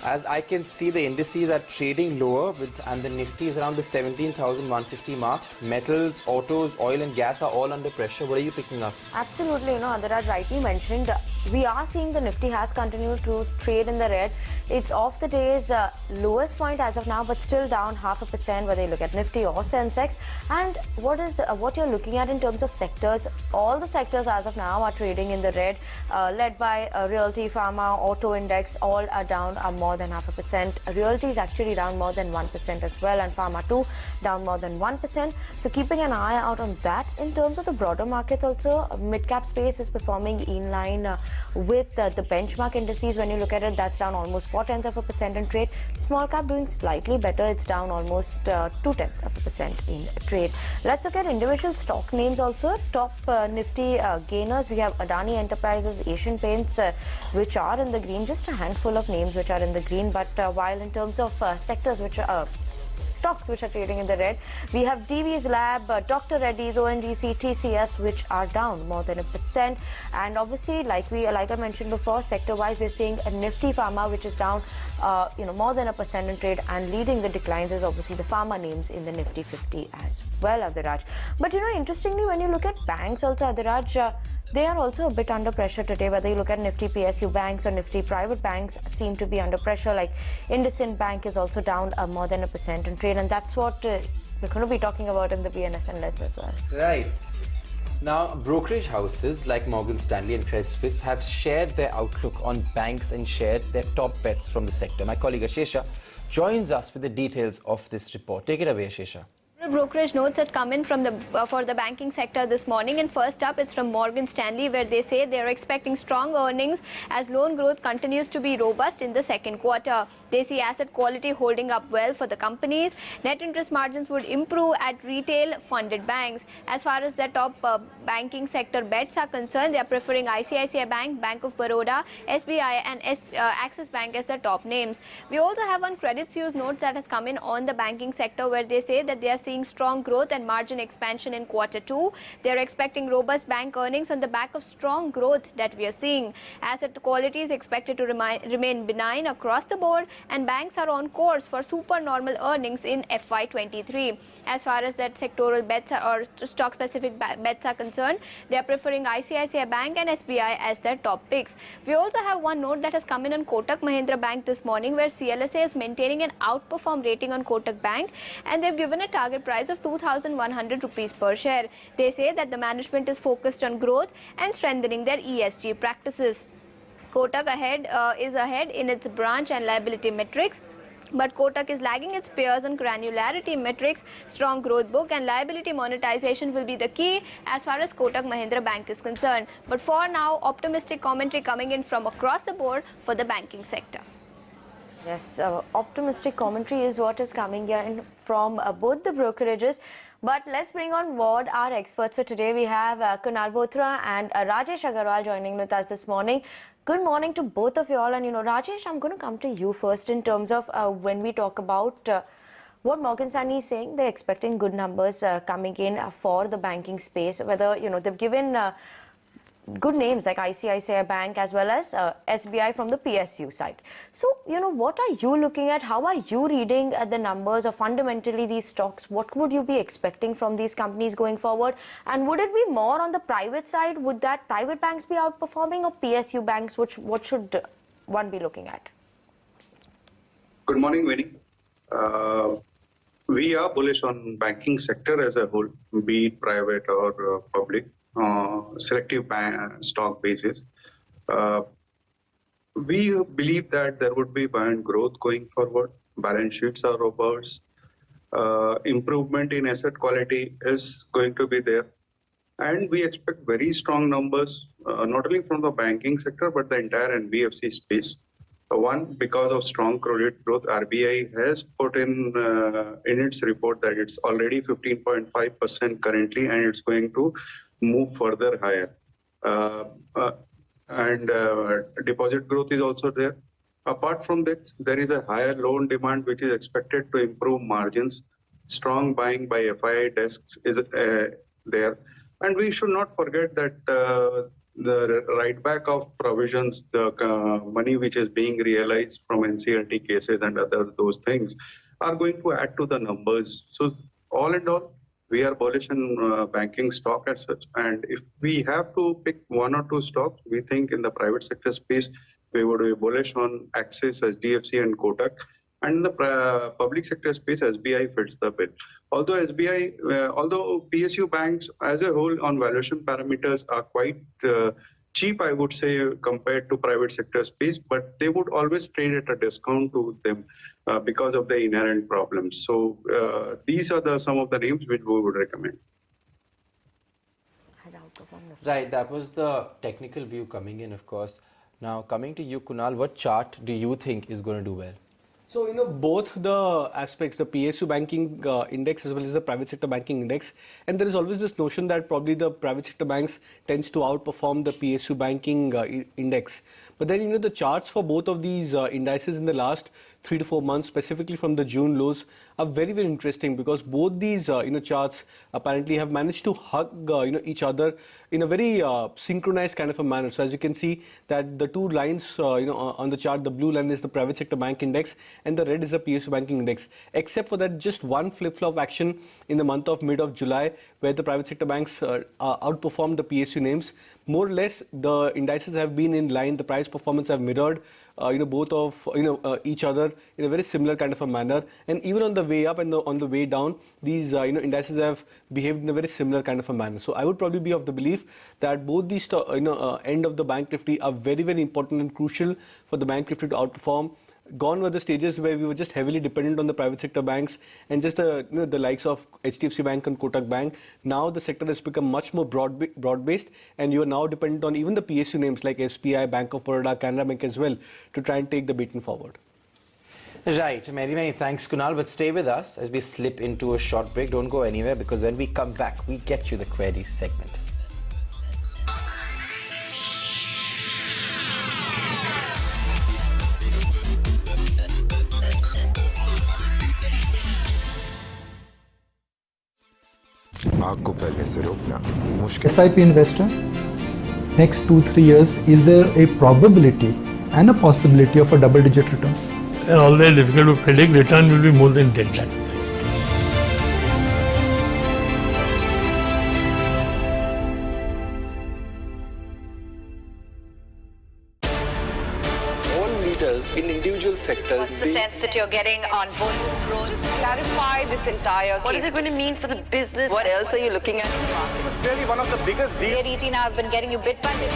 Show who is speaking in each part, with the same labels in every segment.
Speaker 1: As I can see, the indices are trading lower and the Nifty is around the 17,150 mark. Metals, autos, oil and gas are all under pressure. What are you picking up?
Speaker 2: Absolutely, Adaraj rightly mentioned, we are seeing the Nifty has continued to trade in the red. It's off the day's lowest point as of now, but still down 0.5% whether you look at Nifty or Sensex. And what you're looking at in terms of sectors, all the sectors as of now are trading in the red, led by Realty, Pharma, Auto Index, all are down more than 0.5%. Realty is actually down more than 1% as well, and Pharma too down more than 1%. So keeping an eye out on that. In terms of the broader market also, mid-cap space is performing in line with the benchmark indices. When you look at it, that's down almost 0.4% in trade. Small cap doing slightly better. It's down almost 0.2% in trade. Let's look at individual stock names also. Top Nifty gainers, we have Adani Enterprises, Asian Paints, which are in the green. Just a handful of names which are in the green. But while in terms of sectors which are stocks which are trading in the red, we have Divi's Lab, Dr. Reddy's, ONGC, TCS, which are down more than 1%. And obviously, like I mentioned before, sector-wise, we're seeing a Nifty Pharma which is down, more than 1% in trade, and leading the declines is obviously the pharma names in the Nifty 50 as well, Adaraj. But interestingly, when you look at banks also, Adaraj, they are also a bit under pressure today. Whether you look at Nifty PSU banks or Nifty private banks seem to be under pressure. Like IndusInd Bank is also down more than 1% in trade, and that's what we're going to be talking about in the BNSN list as well.
Speaker 1: Right. Now, brokerage houses like Morgan Stanley and Credit Suisse have shared their outlook on banks and shared their top bets from the sector. My colleague Ashesha joins us with the details of this report. Take it away, Ashesha.
Speaker 3: Brokerage notes had come in from for the banking sector this morning, and first up it's from Morgan Stanley, where they say they are expecting strong earnings as loan growth continues to be robust in the second quarter. They see asset quality holding up well for the companies. Net interest margins would improve at retail funded banks. As far as the top banking sector bets are concerned, they are preferring ICICI Bank, Bank of Baroda, SBI and Axis Bank as the top names. We also have one Credit Suisse note that has come in on the banking sector, where they say that they are seeing strong growth and margin expansion in quarter two. They are expecting robust bank earnings on the back of strong growth that we are seeing. Asset quality is expected to remain benign across the board, and banks are on course for supernormal earnings in FY23. As far as that sectoral bets or stock specific bets are concerned, they are preferring ICICI Bank and SBI as their top picks. We also have one note that has come in on Kotak Mahindra Bank this morning, where CLSA is maintaining an outperform rating on Kotak Bank, and they've given a target price of 2,100 rupees per share. They say that the management is focused on growth and strengthening their ESG practices. Kotak is ahead in its branch and liability metrics, but Kotak is lagging its peers on granularity metrics. Strong growth book and liability monetization will be the key as far as Kotak Mahindra Bank is concerned. But for now, optimistic commentary coming in from across the board for the banking sector.
Speaker 2: Yes, optimistic commentary is what is coming in from both the brokerages. But let's bring on board our experts for today. We have Kunal Bothra and Rajesh Agarwal joining with us this morning. Good morning to both of you all. And Rajesh, I'm going to come to you first in terms of when we talk about what Morgan Stanley is saying. They're expecting good numbers coming in for the banking space. Whether, they've given good names like ICICI Bank as well as SBI from the PSU side. So, what are you looking at? How are you reading the numbers or fundamentally these stocks? What would you be expecting from these companies going forward? And would it be more on the private side? Would that private banks be outperforming or PSU banks? What should one be looking at?
Speaker 4: Good morning, Vinny. We are bullish on banking sector as a whole, be it private or public. Selective stock basis. We believe that there would be buoyant growth going forward. Balance sheets are robust. Improvement in asset quality is going to be there. And we expect very strong numbers, not only from the banking sector, but the entire NBFC space. One, because of strong credit growth, RBI has put in its report that it's already 15.5% currently, and it's going to move further higher. And deposit growth is also there. Apart from that, there is a higher loan demand, which is expected to improve margins. Strong buying by FII desks is there. And we should not forget that the write back of provisions, the money which is being realized from NCLT cases and other those things are going to add to the numbers. So all in all, we are bullish on banking stock as such. And if we have to pick one or two stocks, we think in the private sector space, we would be bullish on Axis, HDFC and Kotak. And in the public sector space, SBI fits the bill. Although although PSU banks as a whole on valuation parameters are quite cheap, I would say, compared to private sector space, but they would always trade at a discount to them because of the inherent problems. So these are some of the names which we would recommend.
Speaker 1: Right, that was the technical view coming in, of course. Now, coming to you, Kunal, what chart do you think is going to do well?
Speaker 5: So, both the aspects, the PSU banking index as well as the private sector banking index, and there is always this notion that probably the private sector banks tends to outperform the PSU banking index. But then, the charts for both of these indices in the last 3 to 4 months, specifically from the June lows, are very, very interesting because both these, charts apparently have managed to hug, each other in a very synchronized kind of a manner. So as you can see that the two lines, on the chart, the blue line is the private sector bank index and the red is the PSU banking index. Except for that, just one flip-flop action in the month of mid of July, where the private sector banks outperformed the PSU names. More or less, the indices have been in line. The price performance have mirrored, both of each other in a very similar kind of a manner. And even on the way up and on the way down, these indices have behaved in a very similar kind of a manner. So I would probably be of the belief that both these end of the bank nifty are very, very important and crucial for the bank nifty to outperform. Gone were the stages where we were just heavily dependent on the private sector banks and just the likes of HDFC Bank and Kotak Bank. Now the sector has become much more broad-based, and you are now dependent on even the PSU names like SBI, Bank of Baroda, Canara Bank as well to try and take the baton forward.
Speaker 1: Right, many, many thanks, Kunal. But stay with us as we slip into a short break. Don't go anywhere, because when we come back, we get you the queries segment.
Speaker 6: आग को फैलने से रोकना मुश्किल।
Speaker 7: SIP investor, next 2-3 years, is there a probability and a possibility of a double-digit return?
Speaker 8: Although difficult to predict, return will be more than 10 lakh.
Speaker 1: In individual sectors.
Speaker 9: What's the sense that you're getting on volume growth? Just clarify this entire case. What is it going to mean for the business? What else are you looking at?
Speaker 10: It was clearly one of the biggest deals.
Speaker 9: ADT now have been getting you bit by bit.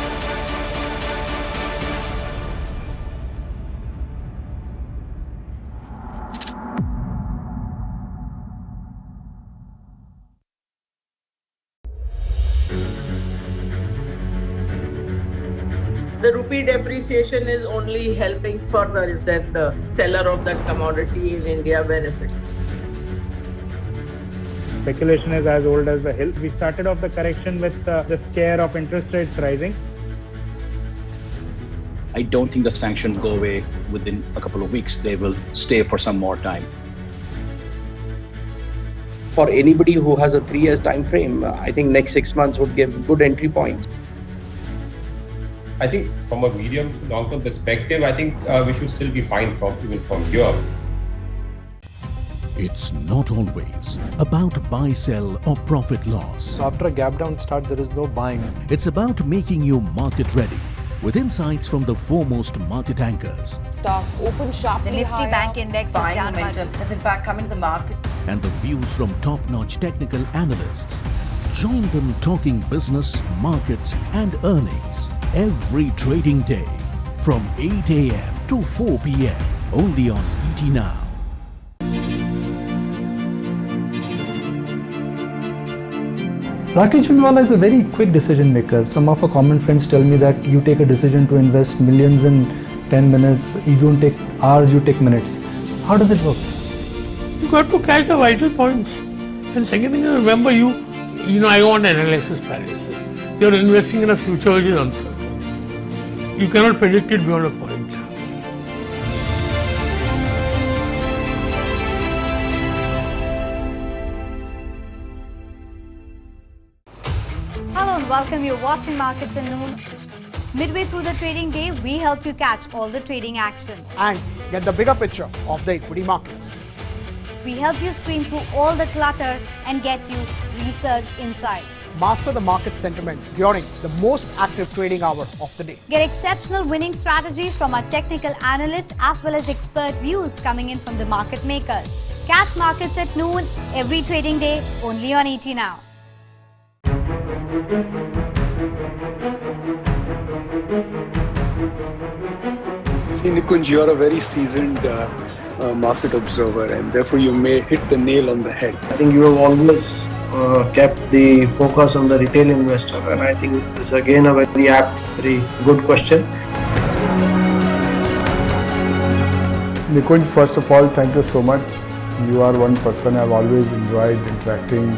Speaker 11: The rupee depreciation is only helping further than the seller of that commodity in India benefits.
Speaker 12: Speculation is as old as the hill. We started off the correction with the scare of interest rates rising.
Speaker 13: I don't think the sanctions go away within a couple of weeks. They will stay for some more time.
Speaker 14: For anybody who has a 3 years time frame, I think next 6 months would give good entry points.
Speaker 15: I think from a medium to long-term perspective, I think we should still be fine even from here.
Speaker 16: It's not always about buy, sell or profit loss.
Speaker 7: After a gap down start, there is no buying.
Speaker 16: It's about making you market ready with insights from the foremost market anchors.
Speaker 9: Stocks open sharply. The Nifty Bank Index is down. Momentum has in fact come into the market.
Speaker 16: And the views from top-notch technical analysts. Join them talking business, markets and earnings every trading day from 8 a.m. to 4 p.m. only on ET Now.
Speaker 7: Rakesh Jhunjhunwala is a very quick decision maker. Some of our common friends tell me that you take a decision to invest millions in 10 minutes. You don't take hours, you take minutes. How does it work?
Speaker 8: You got to catch the vital points. And second thing, remember I want analysis paralysis. You're investing in a future which is uncertain. You cannot predict it beyond a point.
Speaker 9: Hello and
Speaker 17: welcome you watching Markets at Noon. Midway through the trading day, we help you catch all the trading action
Speaker 18: and get the bigger picture of the equity markets.
Speaker 17: We help you screen through all the clutter and get you research insights.
Speaker 18: Master the market sentiment during the most active trading hour of the day.
Speaker 17: Get exceptional winning strategies from our technical analysts as well as expert views coming in from the market makers. Catch Markets at Noon every trading day only on ET Now.
Speaker 19: Nikunj, you're a very seasoned market observer, and therefore you may hit the nail on the head.
Speaker 20: I think you have always kept the focus on the retail investor, and I think it's again a very apt, very good question.
Speaker 21: Nikunj, first of all, thank you so much. You are one person I've always enjoyed interacting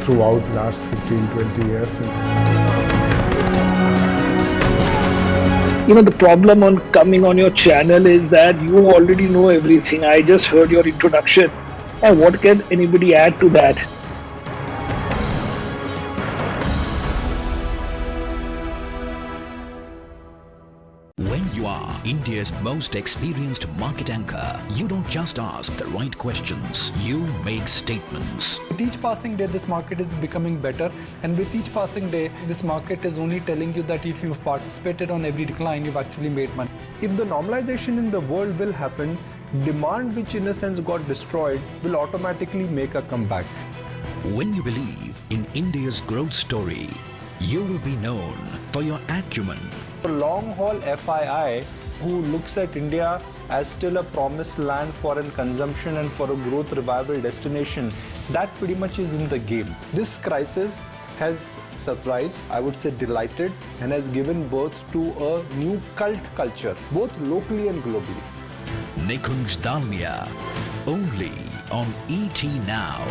Speaker 21: throughout last 15-20 years.
Speaker 22: You know, the problem on coming on your channel is that you already know everything. I just heard your introduction. And what can anybody add to that?
Speaker 23: When you are India's most experienced market anchor, you don't just ask the right questions, you make statements.
Speaker 7: With each passing day, this market is becoming better, and with each passing day, this market is only telling you that if you've participated on every decline, you've actually made money. If the normalization in the world will happen, demand, which in a sense got destroyed, will automatically make a comeback.
Speaker 23: When you believe in India's growth story, you will be known for your acumen.
Speaker 7: For long-haul FII, who looks at India as still a promised land for consumption and for a growth revival destination, that pretty much is in the game. This crisis has surprised, I would say delighted, and has given birth to a new cult culture, both locally and globally.
Speaker 23: Nikunj Dalmia, only on ET Now.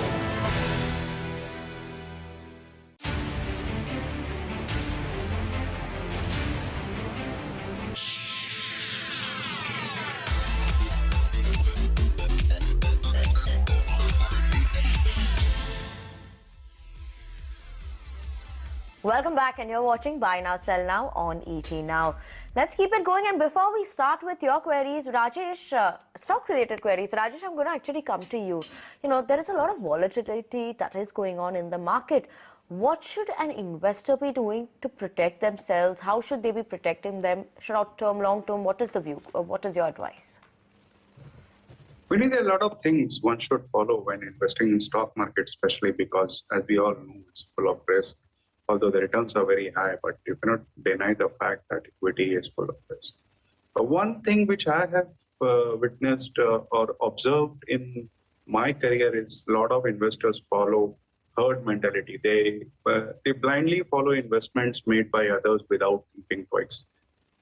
Speaker 2: Welcome back, and you're watching Buy Now, Sell Now on ET Now. Let's keep it going, and before we start with your queries, Rajesh, stock-related queries, Rajesh, I'm going to actually come to you. You know, there is a lot of volatility that is going on in the market. What should an investor be doing to protect themselves? How should they be protecting them? Short-term, long-term, what is the view? What is your advice?
Speaker 4: We need a lot of things one should follow when investing in stock market, especially because, as we all know, it's full of risk. Although the returns are very high, but you cannot deny the fact that equity is full of risk. One thing which I have witnessed or observed in my career is a lot of investors follow herd mentality. They blindly follow investments made by others without thinking twice.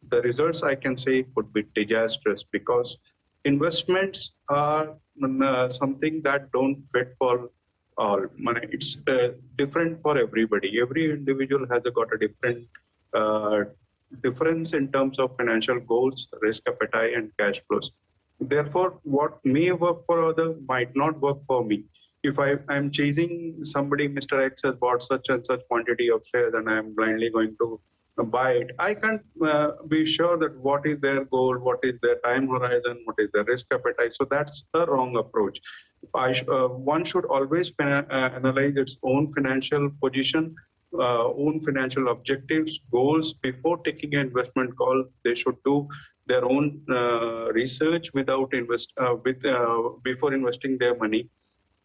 Speaker 4: The results, I can say, could be disastrous because investments are something that don't fit for all. It's different for everybody. Every individual has got a different difference in terms of financial goals, risk appetite, and cash flows. Therefore, what may work for others might not work for me. If I'm chasing somebody, Mr. X has bought such and such quantity of shares and I'm blindly going to buy it, I can't be sure that what is their goal, what is their time horizon, what is their risk appetite. So that's a wrong approach. One should always analyze its own financial position, own financial objectives, goals before taking an investment call. They should do their own research before investing their money.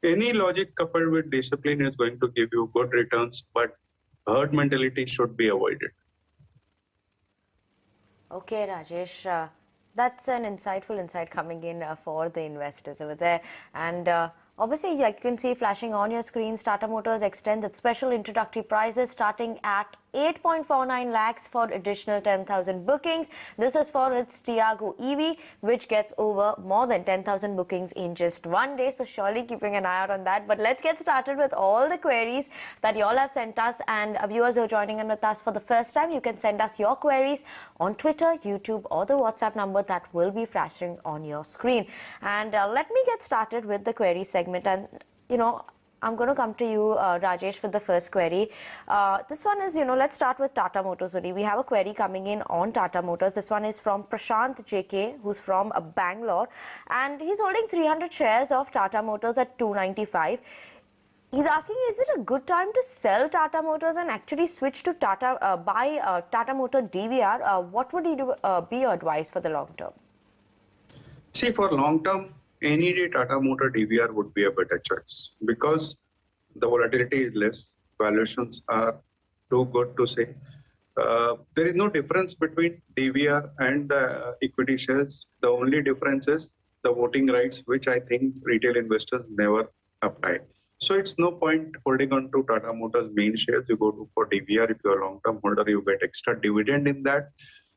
Speaker 4: Any logic coupled with discipline is going to give you good returns, but herd mentality should be avoided.
Speaker 2: Okay, Rajesh, that's an insightful insight coming in for the investors over there. And obviously, like you can see flashing on your screen, Tata Motors extends its special introductory prices starting at 8.49 lakhs for additional 10,000 bookings. This is for its Tiago EV, which gets over more than 10,000 bookings in just one day. So surely keeping an eye out on that. But let's get started with all the queries that you all have sent us. And viewers who are joining in with us for the first time, you can send us your queries on Twitter, YouTube, or the WhatsApp number that will be flashing on your screen. And let me get started with the query segment. And, you know, I'm going to come to you, Rajesh, for the first query. This one is, let's start with Tata Motors only. We have a query coming in on Tata Motors. This one is from Prashant JK, who's from Bangalore, and he's holding 300 shares of Tata Motors at 295. He's asking, is it a good time to sell Tata Motors and actually switch to buy Tata Motor DVR? What would be your advice for the long term?
Speaker 4: See, for long term, any day Tata Motor DVR would be a better choice because the volatility is less, valuations are too good to say. There is no difference between DVR and the equity shares. The only difference is the voting rights, which I think retail investors never apply. So it's no point holding on to Tata Motors main shares. You go for DVR. If you're a long-term holder, you get extra dividend in that.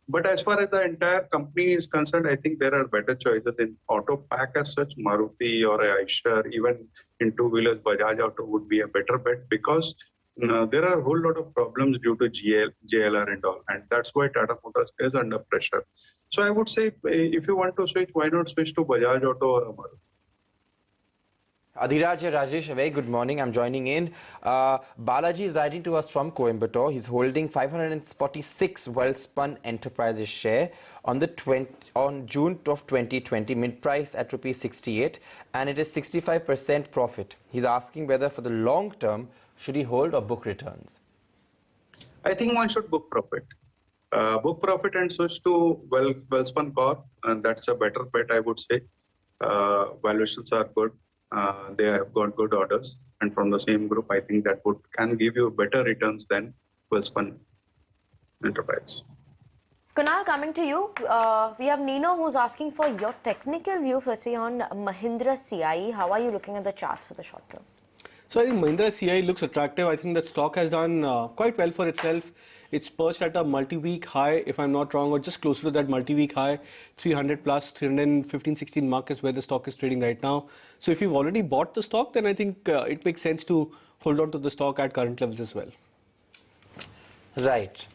Speaker 4: But as far as the entire company is concerned, I think there are better choices in auto pack as such. Maruti or Eicher, even in two-wheelers, Bajaj Auto would be a better bet because there are a whole lot of problems due to JLR and all. And that's why Tata Motors is under pressure. So I would say if you want to switch, why not switch to Bajaj Auto or Maruti?
Speaker 1: Adhiraj, Rajesh, a very good morning. I'm joining in. Balaji is writing to us from Coimbatore. He's holding 546 Welspun Enterprises share on June of 2020, mid price at ₹68, and it is 65% profit. He's asking whether for the long term, should he hold or book returns?
Speaker 4: I think one should book profit. Book profit and switch to Welspun Corp, and that's a better bet, I would say. Valuations are good. They have got good orders, and from the same group, I think that can give you better returns than Welspun Enterprise.
Speaker 2: Kunal, coming to you, we have Nino who's asking for your technical view firstly on Mahindra CIE. How are you looking at the charts for the short term?
Speaker 3: So I think Mahindra CIE looks attractive. I think that stock has done quite well for itself. It's perched at a multi-week high, if I'm not wrong, or just closer to that multi-week high, 300 plus, 315-16 mark is where the stock is trading right now. So if you've already bought the stock, then I think it makes sense to hold on to the stock at current levels as well.
Speaker 1: Right.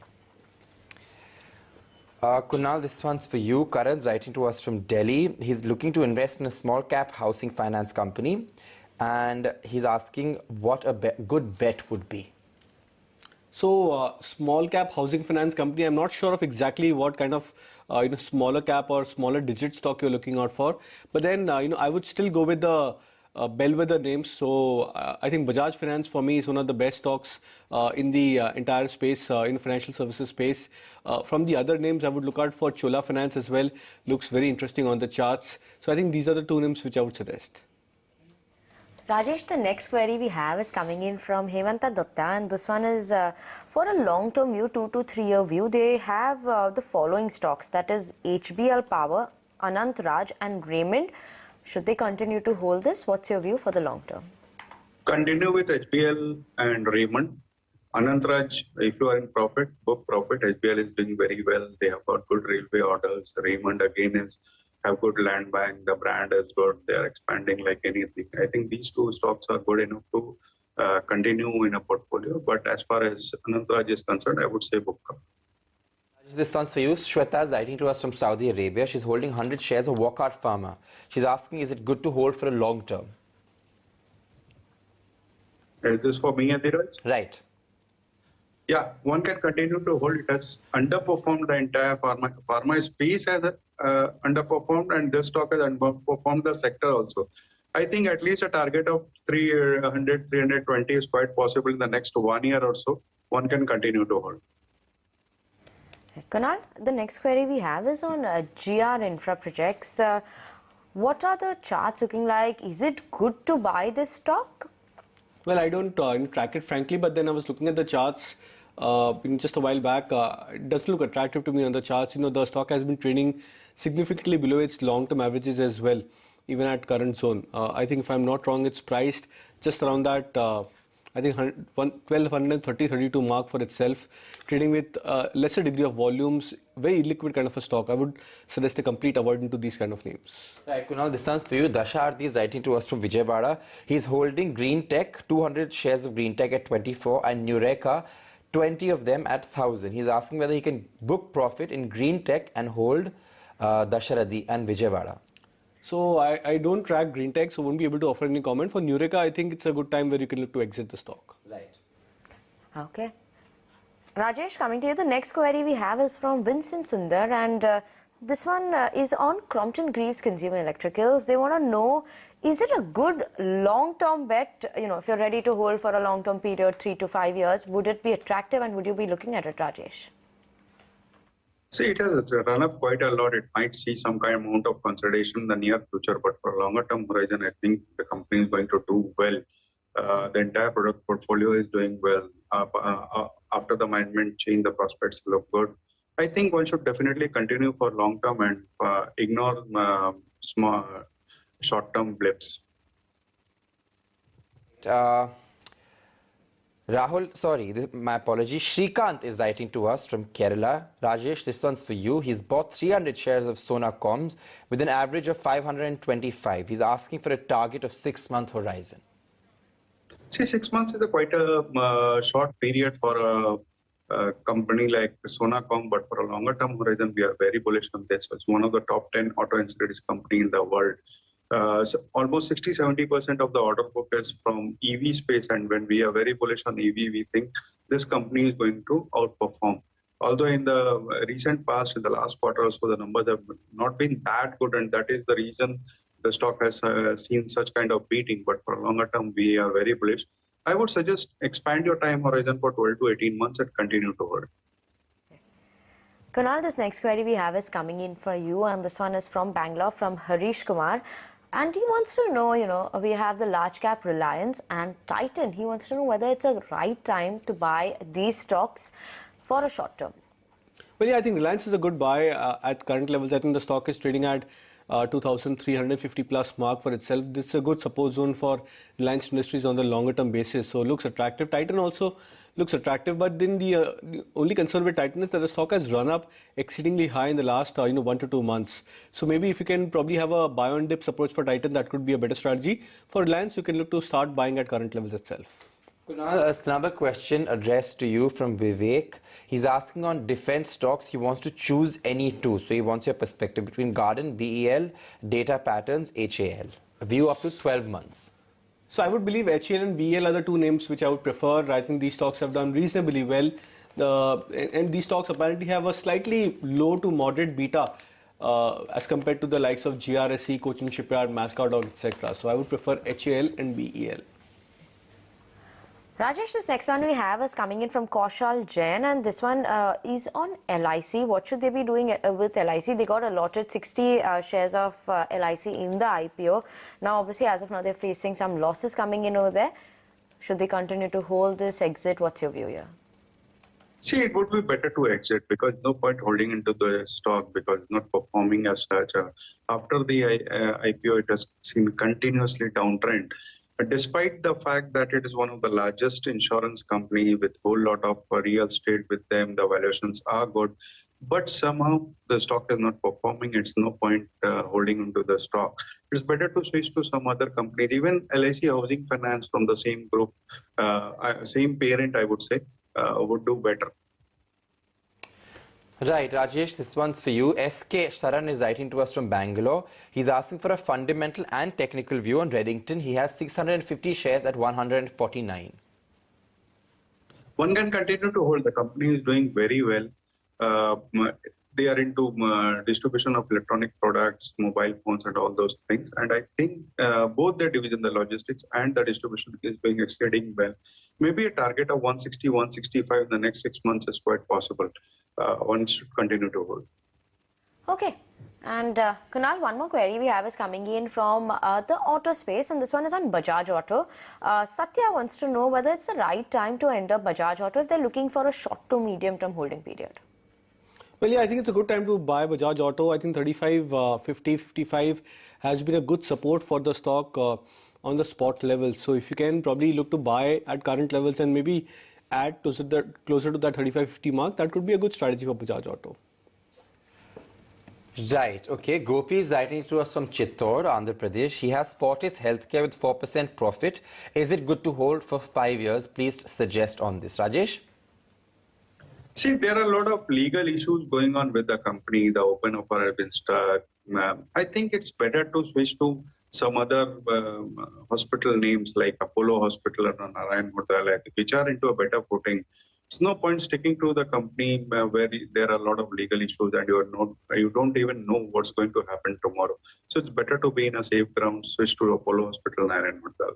Speaker 1: Kunal, this one's for you. Karan's writing to us from Delhi. He's looking to invest in a small cap housing finance company, and he's asking what a good bet would be.
Speaker 3: So small cap housing finance company, I'm not sure of exactly what kind of smaller cap or smaller digit stock you're looking out for. But then I would still go with the bellwether names. So I think Bajaj Finance for me is one of the best stocks in the entire space, in financial services space. From the other names, I would look out for Chola Finance as well. Looks very interesting on the charts. So I think these are the two names which I would suggest.
Speaker 2: Rajesh, the next query we have is coming in from Hemanta Dutta, and this one is for a long-term view, 2 to 3 year view. They have the following stocks, that is HBL Power, Anant Raj and Raymond. Should they continue to hold this? What's your view for the long term?
Speaker 4: Continue with HBL and Raymond. Anant Raj, if you are in profit, book profit. HBL is doing very well. They have got good railway orders. Raymond again have good land bank, the brand is good, they are expanding like anything. I think these two stocks are good enough to continue in a portfolio. But as far as Anant Raj is concerned, I would say book profit.
Speaker 1: This one's for you. Shweta is writing to us from Saudi Arabia. She's holding 100 shares of Wockhardt Pharma. She's asking, is it good to hold for a long term?
Speaker 4: Is this for me, Adhiraj?
Speaker 1: Right.
Speaker 4: Yeah, one can continue to hold. It has underperformed the entire pharma space has underperformed, and this stock has underperformed the sector also. I think at least a target of 300, 320 is quite possible in the next 1 year or so. One can continue to hold.
Speaker 2: Kunal, the next query we have is on GR Infra Projects. What are the charts looking like? Is it good to buy this stock?
Speaker 3: Well, I don't track it frankly, but then I was looking at the charts just a while back. It doesn't look attractive to me on the charts. The stock has been trading significantly below its long-term averages as well, even at current zone. I think if I'm not wrong, it's priced just around that, I think 1230-32 mark for itself, trading with lesser degree of volumes, very illiquid kind of a stock. I would suggest a complete avoidance to these kind of names.
Speaker 1: Right, Kunal, this one's for you. Dasharthi is writing to us from Vijayawada. He's holding Green Tech, 200 shares of Green Tech at 24, and Nureka, 20 of them at 1,000. He's asking whether he can book profit in Green Tech and hold Dasharthi and Vijayawada.
Speaker 3: So I don't track green tech, so won't be able to offer any comment. For Nureka, I think it's a good time where you can look to exit the stock.
Speaker 1: Right.
Speaker 2: Okay. Rajesh, coming to you, the next query we have is from Vincent Sundar, and this one is on Crompton Greaves Consumer Electricals. They want to know, is it a good long-term bet? You know, if you're ready to hold for a long-term period, 3 to 5 years, would it be attractive and would you be looking at it, Rajesh?
Speaker 4: See, it has run up quite a lot. It might see some kind of amount of consolidation in the near future, but for a longer term horizon, I think the company is going to do well. The entire product portfolio is doing well. After the management change, the prospects look good. I think one should definitely continue for long term and ignore small short term blips.
Speaker 1: Rahul, sorry, my apologies. Shrikant is writing to us from Kerala. Rajesh, this one's for you. He's bought 300 shares of Sona Comms with an average of 525. He's asking for a target of 6-month horizon.
Speaker 4: See, 6 months is quite a short period for a company like Sonacom, but for a longer term horizon, we are very bullish on this. It's one of the top 10 auto ancillaries company in the world. So almost 60-70% of the order book is from EV space, and when we are very bullish on EV, we think this company is going to outperform. Although in the recent past, in the last quarter or so, the numbers have not been that good, and that is the reason the stock has seen such kind of beating. But for a longer term, we are very bullish. I would suggest expand your time horizon for 12 to 18 months and continue to hold.
Speaker 2: Kunal, this next query we have is coming in for you, and this one is from Bangalore, from Harish Kumar. And he wants to know, we have the large cap Reliance and Titan. He wants to know whether it's a right time to buy these stocks for a short term.
Speaker 3: Well, yeah, I think Reliance is a good buy at current levels. I think the stock is trading at 2,350 plus mark for itself. This is a good support zone for Reliance Industries on the longer term basis. So it looks attractive. Titan also looks attractive, but then the only concern with Titan is that the stock has run up exceedingly high in the last 1 to 2 months. So maybe if you can probably have a buy on dips approach for Titan, that could be a better strategy. For Reliance, you can look to start buying at current levels itself.
Speaker 1: Kunal, another question addressed to you from Vivek. He's asking on defense stocks. He wants to choose any two. So he wants your perspective between Garden, BEL, Data Patterns, HAL. A view up to 12 months.
Speaker 3: So I would believe HAL and BEL are the two names which I would prefer. I think these stocks have done reasonably well. And these stocks apparently have a slightly low to moderate beta as compared to the likes of GRSE, Cochin Shipyard, Mascot, etc. So I would prefer HAL and BEL.
Speaker 2: Rajesh, this next one we have is coming in from Kaushal Jain, and this one is on LIC. What should they be doing with LIC? They got allotted 60 shares of LIC in the IPO. Now, obviously, as of now, they're facing some losses coming in over there. Should they continue to hold this, exit? What's your view here?
Speaker 4: See, it would be better to exit because no point holding into the stock because it's not performing as such. After the IPO, it has seen continuously downtrend. Despite the fact that it is one of the largest insurance company with a whole lot of real estate with them, the valuations are good, but somehow the stock is not performing. It's no point holding into the stock. It's better to switch to some other companies. Even LIC Housing Finance from the same group, same parent, I would say, would do better.
Speaker 1: Right, Rajesh, this one's for you. SK Saran is writing to us from Bangalore. He's asking for a fundamental and technical view on Redington. He has 650 shares at 149.
Speaker 4: One can continue to hold. The company is doing very well. They are into distribution of electronic products, mobile phones and all those things. And I think both the division, the logistics and the distribution is doing exceeding well. Maybe a target of 160, 165 in the next 6 months is quite possible. One should continue to hold.
Speaker 2: Okay. And Kunal, one more query we have is coming in from the auto space, and this one is on Bajaj Auto. Satya wants to know whether it's the right time to enter Bajaj Auto if they're looking for a short to medium term holding period.
Speaker 3: Well, yeah, I think it's a good time to buy Bajaj Auto. I think 35, 50, 55 has been a good support for the stock on the spot level. So if you can probably look to buy at current levels and maybe add closer to that 35, 50 mark, that could be a good strategy for Bajaj Auto.
Speaker 1: Right, okay. Gopi is writing to us from Chittor, Andhra Pradesh. He has Fortis Healthcare with 4% profit. Is it good to hold for 5 years? Please suggest on this. Rajesh?
Speaker 4: See, there are a lot of legal issues going on with the company. The open offer has been stuck. I think it's better to switch to some other hospital names like Apollo Hospital or Narayan Hotel, which are into a better footing. There's no point sticking to the company where there are a lot of legal issues and you don't even know what's going to happen tomorrow. So it's better to be in a safe ground, switch to Apollo Hospital, Narayan Hotel.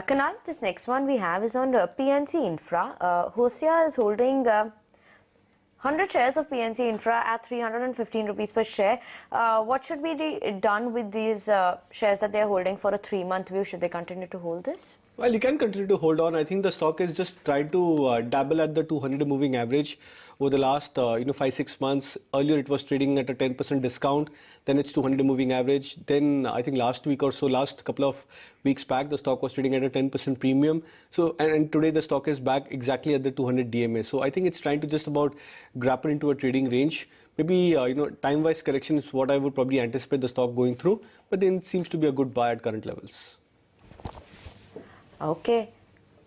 Speaker 2: Kunal, this next one we have is on PNC Infra. Hosia is holding 100 shares of PNC Infra at 315 rupees per share. What should be done with these shares that they're holding for a 3-month view? Should they continue to hold this?
Speaker 3: Well, you can continue to hold on. I think the stock is just trying to dabble at the 200 moving average over the last 5-6 months. Earlier it was trading at a 10% discount, then it's 200 moving average. Then I think last week or so, last couple of weeks back, the stock was trading at a 10% premium. So and today the stock is back exactly at the 200 DMA. So I think it's trying to just about grapple into a trading range. Maybe time-wise correction is what I would probably anticipate the stock going through, but then it seems to be a good buy at current levels.
Speaker 2: Okay.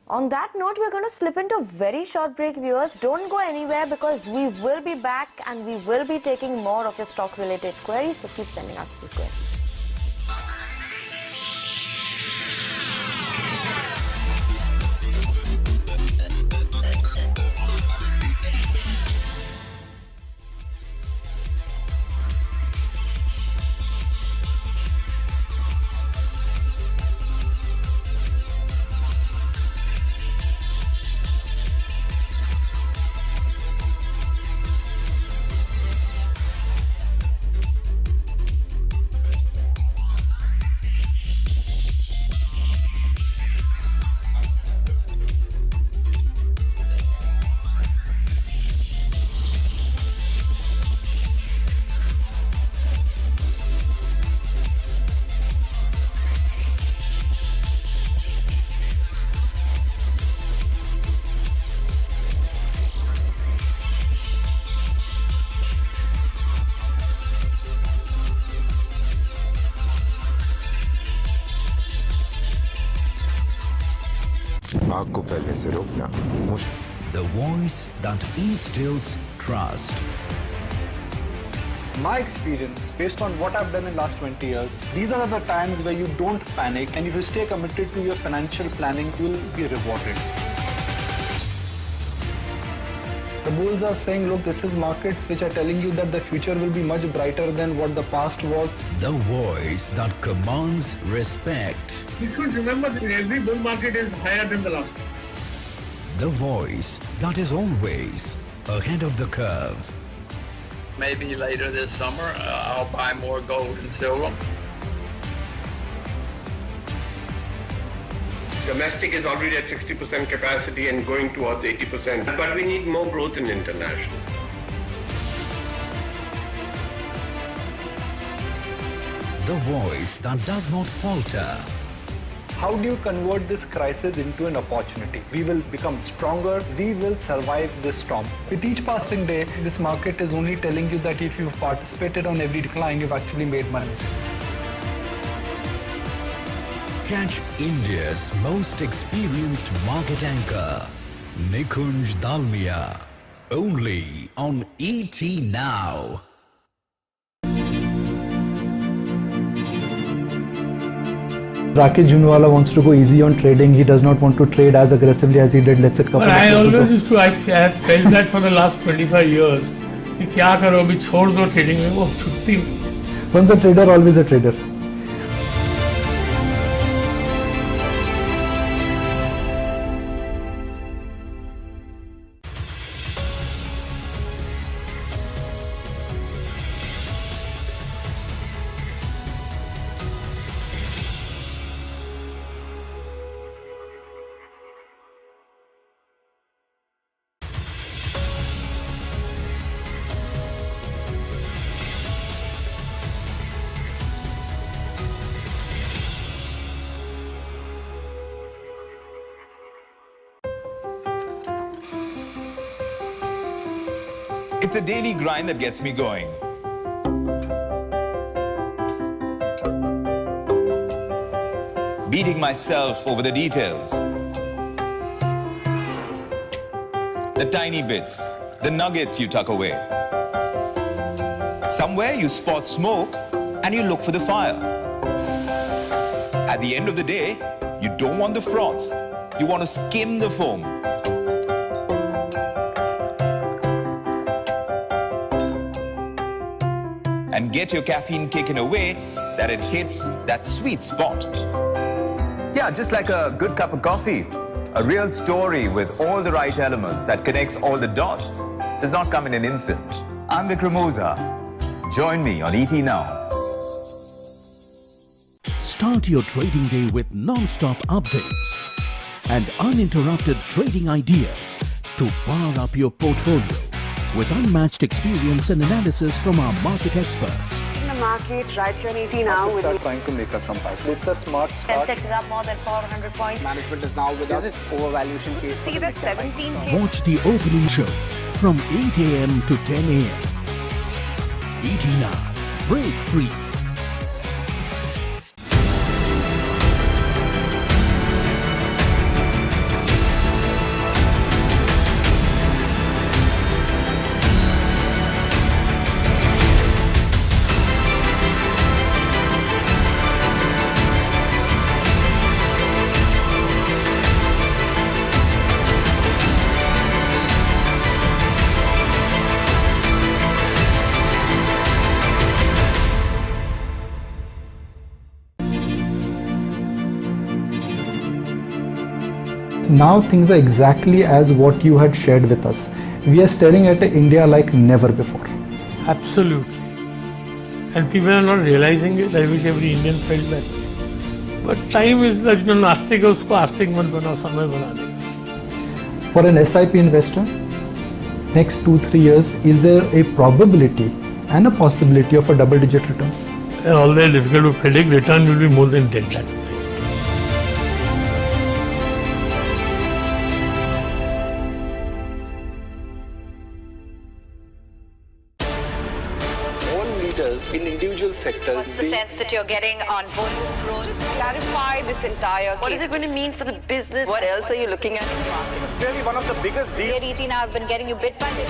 Speaker 2: On that note, we're going to slip into a very short break, viewers. Don't go anywhere because we will be back and we will be taking more of your stock-related queries. So keep sending us these queries.
Speaker 23: The voice that instills trust.
Speaker 5: My experience, based on what I've done in the last 20 years, these are the times where you don't panic, and if you stay committed to your financial planning, you'll be rewarded. The bulls are saying, look, this is markets which are telling you that the future will be much brighter than what the past was.
Speaker 23: The voice that commands respect.
Speaker 8: You should remember that every bull market is higher than the last one.
Speaker 23: The voice that is always ahead of the curve.
Speaker 6: Maybe later this summer, I'll buy more gold and silver.
Speaker 10: Domestic is already at 60% capacity and going towards 80%, but we need more growth in international.
Speaker 23: The voice that does not falter.
Speaker 5: How do you convert this crisis into an opportunity? We will become stronger. We will survive this storm. With each passing day, this market is only telling you that if you've participated on every decline, you've actually made money.
Speaker 23: Catch India's most experienced market anchor, Nikunj Dalmia, only on ET Now.
Speaker 24: Rakesh Jhunwala wants to go easy on trading. He does not want to trade as aggressively as he did, let's say, couple of years ago.
Speaker 8: I have felt that for the last 25 years. कि क्या करो अभी छोड़ दो trading में वो छुट्टी.
Speaker 24: Once a trader, always a trader.
Speaker 25: It's a daily grind that gets me going. Beating myself over the details. The tiny bits, the nuggets you tuck away. Somewhere you spot smoke and you look for the fire. At the end of the day, you don't want the froth. You want to skim the foam. And get your caffeine kick in a way that it hits that sweet spot. Yeah, just like a good cup of coffee. A real story with all the right elements that connects all the dots does not come in an instant. I'm Vikram Oza. Join me on ET Now.
Speaker 16: Start your trading day with non-stop updates and uninterrupted trading ideas to power up your portfolio with unmatched experience and analysis from our market experts.
Speaker 9: In the market, right here in ET Now with
Speaker 5: Start trying to make a comeback. It's a smart start.
Speaker 9: Sensex is up more than 400 points.
Speaker 18: Management is now with us. Overvaluation case for
Speaker 9: See that 17K.
Speaker 16: Watch the opening show from 8 a.m. to 10 a.m. ET Now. Break free.
Speaker 24: Now things are exactly as what you had shared with us. We are staring at India like never before.
Speaker 8: Absolutely. And people are not realizing it. I wish every Indian felt that. But time is like, नास्तिक है उसको आस्तिक मत बनाओ, समय बना देगा.
Speaker 24: For an SIP investor, next 2-3 years, is there a probability and a possibility of a double-digit return?
Speaker 8: Although difficult to predict, return will be more than 10 times.
Speaker 5: In individual sectors.
Speaker 9: What's the sense that you're getting on volume growth? Just clarify this entire case. What is it going to mean for the business? What else are you looking at in the market?
Speaker 18: It's clearly one of the biggest deals.
Speaker 9: Here at ET Now, I've been getting you bit by bit.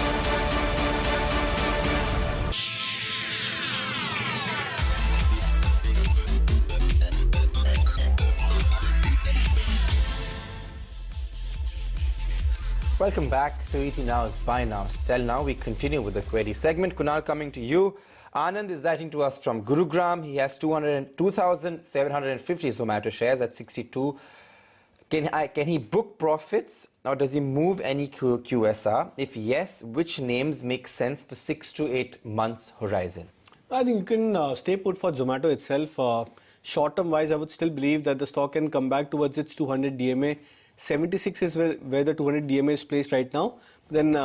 Speaker 1: Welcome back to ET Now's Buy Now, Sell Now. We continue with the query segment. Kunal, coming to you. Anand is writing to us from Gurugram. He has 2,750 Zomato shares at 62. Can he book profits or does he move any QSR? If yes, which names make sense for 6 to 8 months horizon?
Speaker 3: I think you can stay put for Zomato itself. Short-term wise, I would still believe that the stock can come back towards its 200 DMA. 76 is where the 200 DMA is placed right now. Then,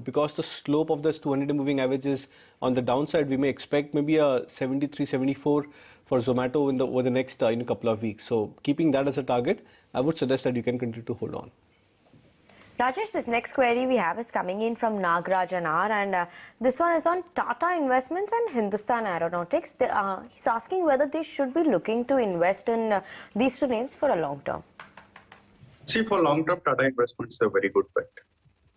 Speaker 3: because the slope of this 200 moving average is on the downside, we may expect maybe a 73, 74 for Zomato over the next couple of weeks. So, keeping that as a target, I would suggest that you can continue to hold on.
Speaker 2: Rajesh, this next query we have is coming in from Nagaraj R, and this one is on Tata Investments and Hindustan Aeronautics. He's asking whether they should be looking to invest in these two names for a long term.
Speaker 4: See, for long term, Tata Investments is a very good bet.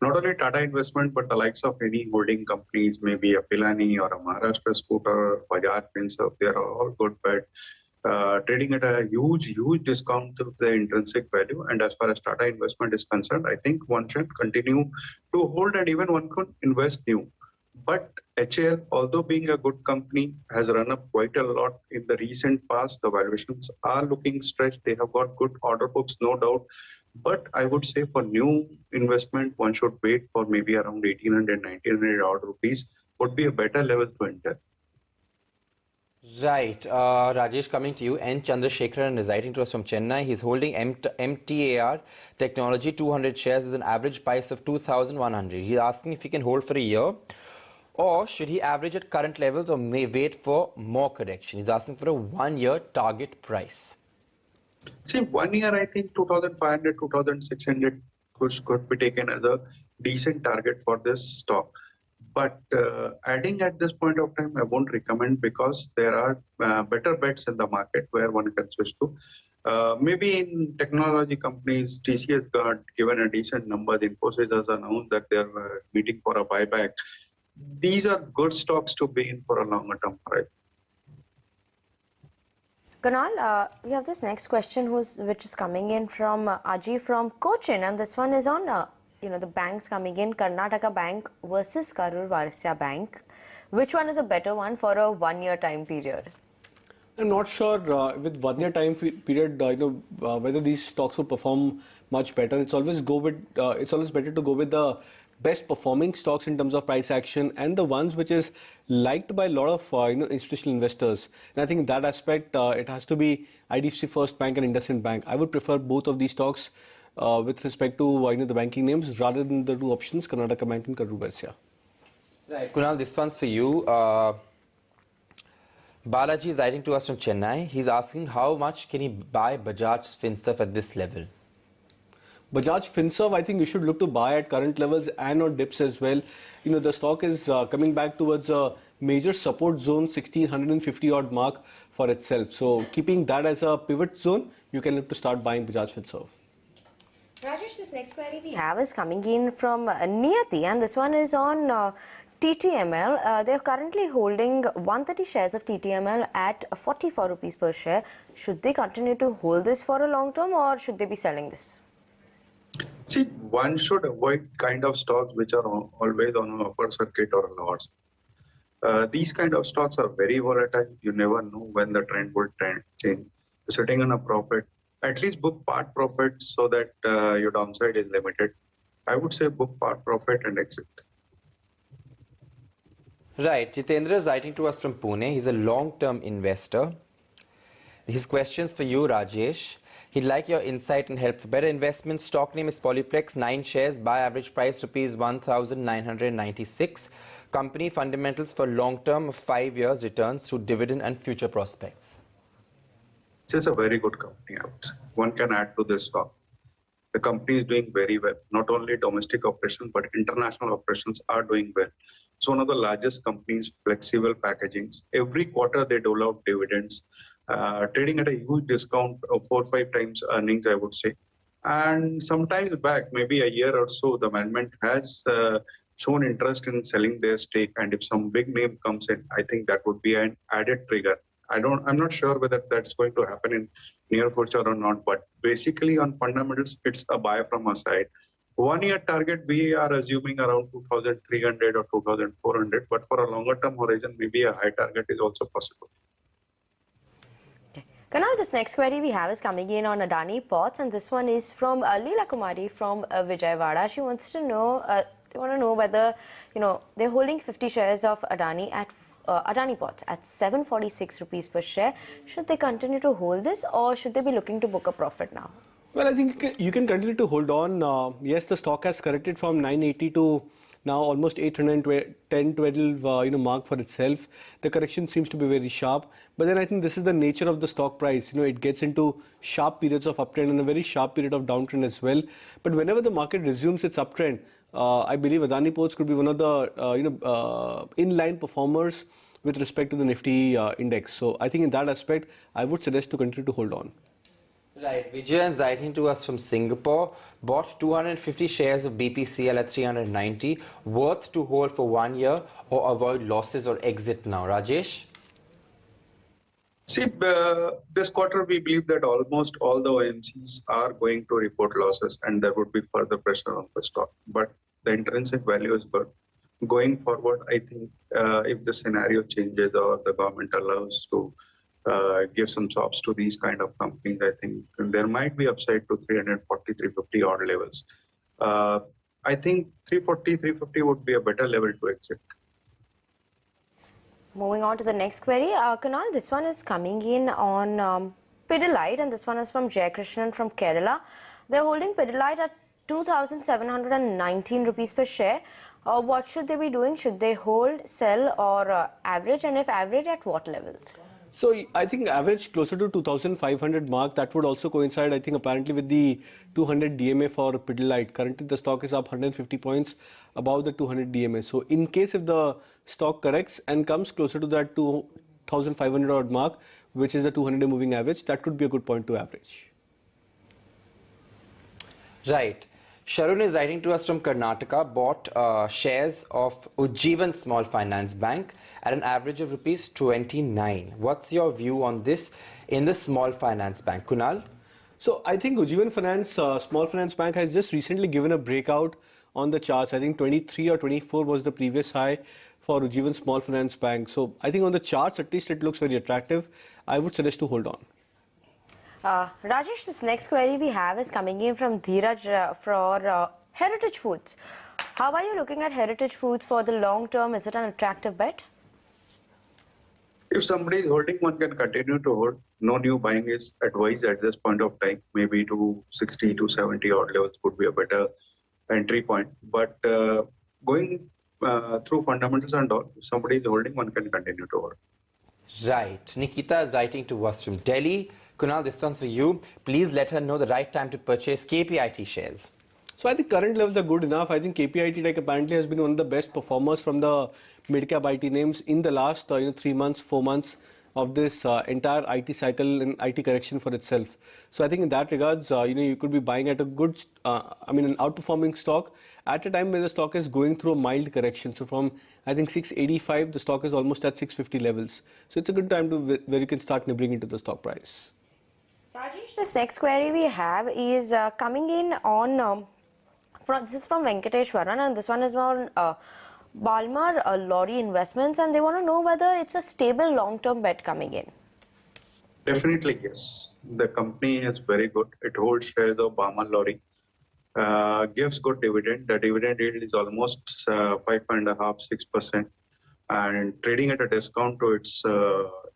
Speaker 4: Not only Tata Investment, but the likes of any holding companies, maybe a Pilani or a Maharashtra Scooter, Bajaj Finserv, they are all good bet. Trading at a huge discount to the intrinsic value. And as far as Tata Investment is concerned, I think one should continue to hold and even one could invest new. But HAL, although being a good company, has run up quite a lot in the recent past. The valuations are looking stretched. They have got good order books, no doubt. But I would say for new investment, one should wait for maybe around 1,800, 1,900 odd rupees would be a better level to enter.
Speaker 1: Right. Rajesh, coming to you. N. Chandrasekharan is writing to us from Chennai. He's holding MTAR Technology 200 shares with an average price of 2,100. He's asking if he can hold for a year, or should he average at current levels or may wait for more correction? He's asking for a 1-year target price.
Speaker 4: See, 1 year, I think 2,500, 2,600 could be taken as a decent target for this stock. But adding at this point of time, I won't recommend because there are better bets in the market where one can switch to. Maybe in technology companies, TCS got given a decent number. The Infosys has announced that they're meeting for a buyback. these are good stocks to be in for a longer term horizon.
Speaker 2: Kunal, we have this next question which is coming in from Aji from Cochin, and this one is on the banks coming in, Karnataka Bank versus Karur Vysya Bank. Which one is a better one for a 1 year time period?
Speaker 3: I'm not sure with 1 year time period, whether these stocks will perform much better. It's always better to go with the best performing stocks in terms of price action and the ones which is liked by a lot of institutional investors. And I think in that aspect, it has to be IDFC First Bank and IndusInd Bank. I would prefer both of these stocks with respect to the banking names rather than the two options, Karnataka Bank and Karur Vysya.
Speaker 1: Right, Kunal, this one's for you. Balaji is writing to us from Chennai. He's asking how much can he buy Bajaj Finserv at this level?
Speaker 3: Bajaj Finserv, I think you should look to buy at current levels and on dips as well. The stock is coming back towards a major support zone, 1650 odd mark for itself. So keeping that as a pivot zone, you can look to start buying Bajaj Finserv.
Speaker 2: Rajesh, this next query we have is coming in from Niyati, and this one is on TTML. They're currently holding 130 shares of TTML at 44 rupees per share. Should they continue to hold this for a long term, or should they be selling this?
Speaker 4: See, one should avoid kind of stocks which are always on an upper circuit or a loss. These kind of stocks are very volatile. You never know when the trend will change. Sitting on a profit, at least book part profit so that your downside is limited. I would say book part profit and exit.
Speaker 1: Right, Jitendra is writing to us from Pune. He's a long-term investor. His questions for you, Rajesh. He'd like your insight and help for better investment. Stock name is Polyplex, 9 shares, buy average price rupees 1,996. Company fundamentals for long-term of 5 years returns through dividend and future prospects.
Speaker 4: This is a very good company, I would say. One can add to this stock. The company is doing very well. Not only domestic operations, but international operations are doing well. It's one of the largest companies, flexible packagings. Every quarter they dole out dividends, trading at a huge discount of 4 or 5 times earnings, I would say. And sometimes back, maybe a year or so, the management has shown interest in selling their stake. And if some big name comes in, I think that would be an added trigger. I'm not sure whether that's going to happen in near future or not, but basically on fundamentals, it's a buy from our side. 1 year target, we are assuming around 2,300 or 2,400, but for a longer term horizon, maybe a high target is also possible.
Speaker 2: Okay. Kunal, this next query we have is coming in on Adani Ports, and this one is from Leela Kumari from Vijayawada. She wants to know, they want to know whether, they're holding 50 shares of Adani at Adani Ports at 746 rupees per share. Should they continue to hold this, or should they be looking to book a profit now?
Speaker 3: Well, I think you can continue to hold on. Yes, the stock has corrected from 980 to now almost 810, 12 mark for itself. The correction seems to be very sharp. But then I think this is the nature of the stock price. It gets into sharp periods of uptrend and a very sharp period of downtrend as well. But whenever the market resumes its uptrend, I believe Adani Ports could be one of the inline performers with respect to the Nifty index. So I think in that aspect, I would suggest to continue to hold on.
Speaker 1: Right, Vijay is writing to us from Singapore, bought 250 shares of BPCL at 390, worth to hold for 1 year or avoid losses or exit now. Rajesh?
Speaker 4: See, this quarter we believe that almost all the OMCs are going to report losses and there would be further pressure on the stock. But the intrinsic value is good. Going forward, I think if the scenario changes or the government allows to give some stops to these kind of companies, I think there might be upside to 340, 350 odd levels. I think 340, 350 would be a better level to exit.
Speaker 2: Moving on to the next query. Kunal, this one is coming in on Pidilite, and this one is from Jay Krishnan from Kerala. They're holding Pidilite at 2,719 rupees per share. What should they be doing? Should they hold, sell, or average? And if average, at what levels?
Speaker 3: So I think average closer to 2,500 mark. That would also coincide, I think, apparently with the 200 DMA for Pidilite. Currently, the stock is up 150 points above the 200 DMA. So in case if the stock corrects and comes closer to that 2,500 odd mark, which is the 200-day moving average, that could be a good point to average.
Speaker 1: Right. Sharun is writing to us from Karnataka, bought shares of Ujjivan Small Finance Bank at an average of rupees 29. What's your view on this in the Small Finance Bank? Kunal?
Speaker 3: So I think Ujjivan Finance, Small Finance Bank has just recently given a breakout on the charts. I think 23 or 24 was the previous high for Ujjivan Small Finance Bank. So I think on the charts, at least it looks very attractive. I would suggest to hold on.
Speaker 2: Rajesh, this next query we have is coming in from Dheeraj for Heritage Foods. How are you looking at Heritage Foods for the long term? Is it an attractive bet?
Speaker 4: If somebody is holding, one can continue to hold. No new buying is advised at this point of time. Maybe to 60 to 70 odd levels would be a better entry point. But going through fundamentals and all, if somebody is holding, one can continue to hold.
Speaker 1: Right. Nikita is writing to us from Delhi. Kunal, this one's for you. Please let her know the right time to purchase KPIT shares.
Speaker 3: So I think current levels are good enough. I think KPIT Tech apparently has been one of the best performers from the mid-cap IT names in the last 3 months, 4 months of this entire IT cycle and IT correction for itself. So I think in that regards, you could be buying at a good, an outperforming stock at a time when the stock is going through a mild correction. So from, I think 685, the stock is almost at 650 levels. So it's a good time to where you can start nibbling into the stock price.
Speaker 2: Rajesh, this next query we have is coming in on, this is from Venkateshwaran, and this one is on Balmer Lorry Investments, and they want to know whether it's a stable long-term bet coming in.
Speaker 4: Definitely, yes. The company is very good. It holds shares of Balmer Lorry, gives good dividend. The dividend yield is almost 5.5–6%, and trading at a discount to its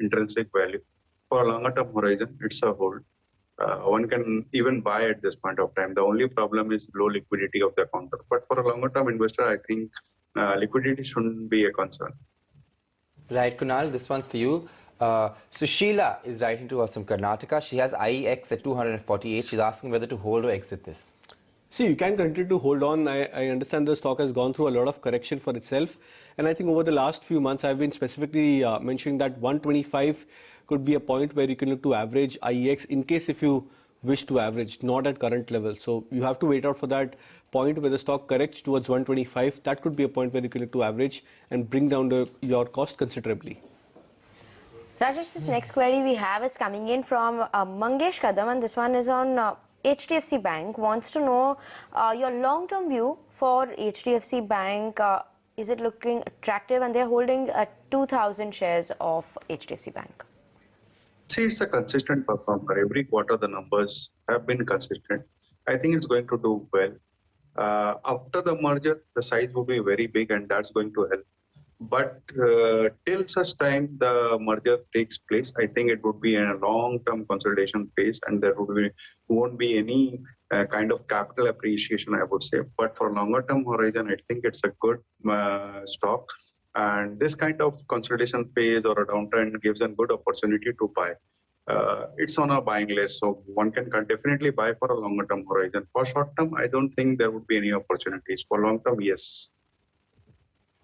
Speaker 4: intrinsic value. For a longer term horizon, it's a hold. One can even buy at this point of time. The only problem is low liquidity of the counter. But for a longer term investor, I think liquidity shouldn't be a concern.
Speaker 1: Right, Kunal, this one's for you. Sushila is writing to us from Karnataka. She has IEX at 248. She's asking whether to hold or exit this.
Speaker 3: See, you can continue to hold on. I understand the stock has gone through a lot of correction for itself. And I think over the last few months, I've been specifically mentioning that 125 could be a point where you can look to average IEX in case if you wish to average, not at current level. So you have to wait out for that point where the stock corrects towards 125. That could be a point where you can look to average and bring down your cost considerably.
Speaker 2: Rajesh, this next query we have is coming in from Mangesh Kadam, and this one is on HDFC Bank. Wants to know your long-term view for HDFC Bank. Is it looking attractive? And they're holding 2,000 shares of HDFC Bank.
Speaker 4: See, it's a consistent performer. Every quarter, the numbers have been consistent. I think it's going to do well. After the merger, the size will be very big, and that's going to help. But till such time the merger takes place, I think it would be in a long-term consolidation phase, and there won't be any kind of capital appreciation, I would say. But for longer-term horizon, I think it's a good stock. And this kind of consolidation phase or a downtrend gives a good opportunity to buy. It's on a buying list, so one can definitely buy for a longer term horizon. For short term, I don't think there would be any opportunities. For long term, yes.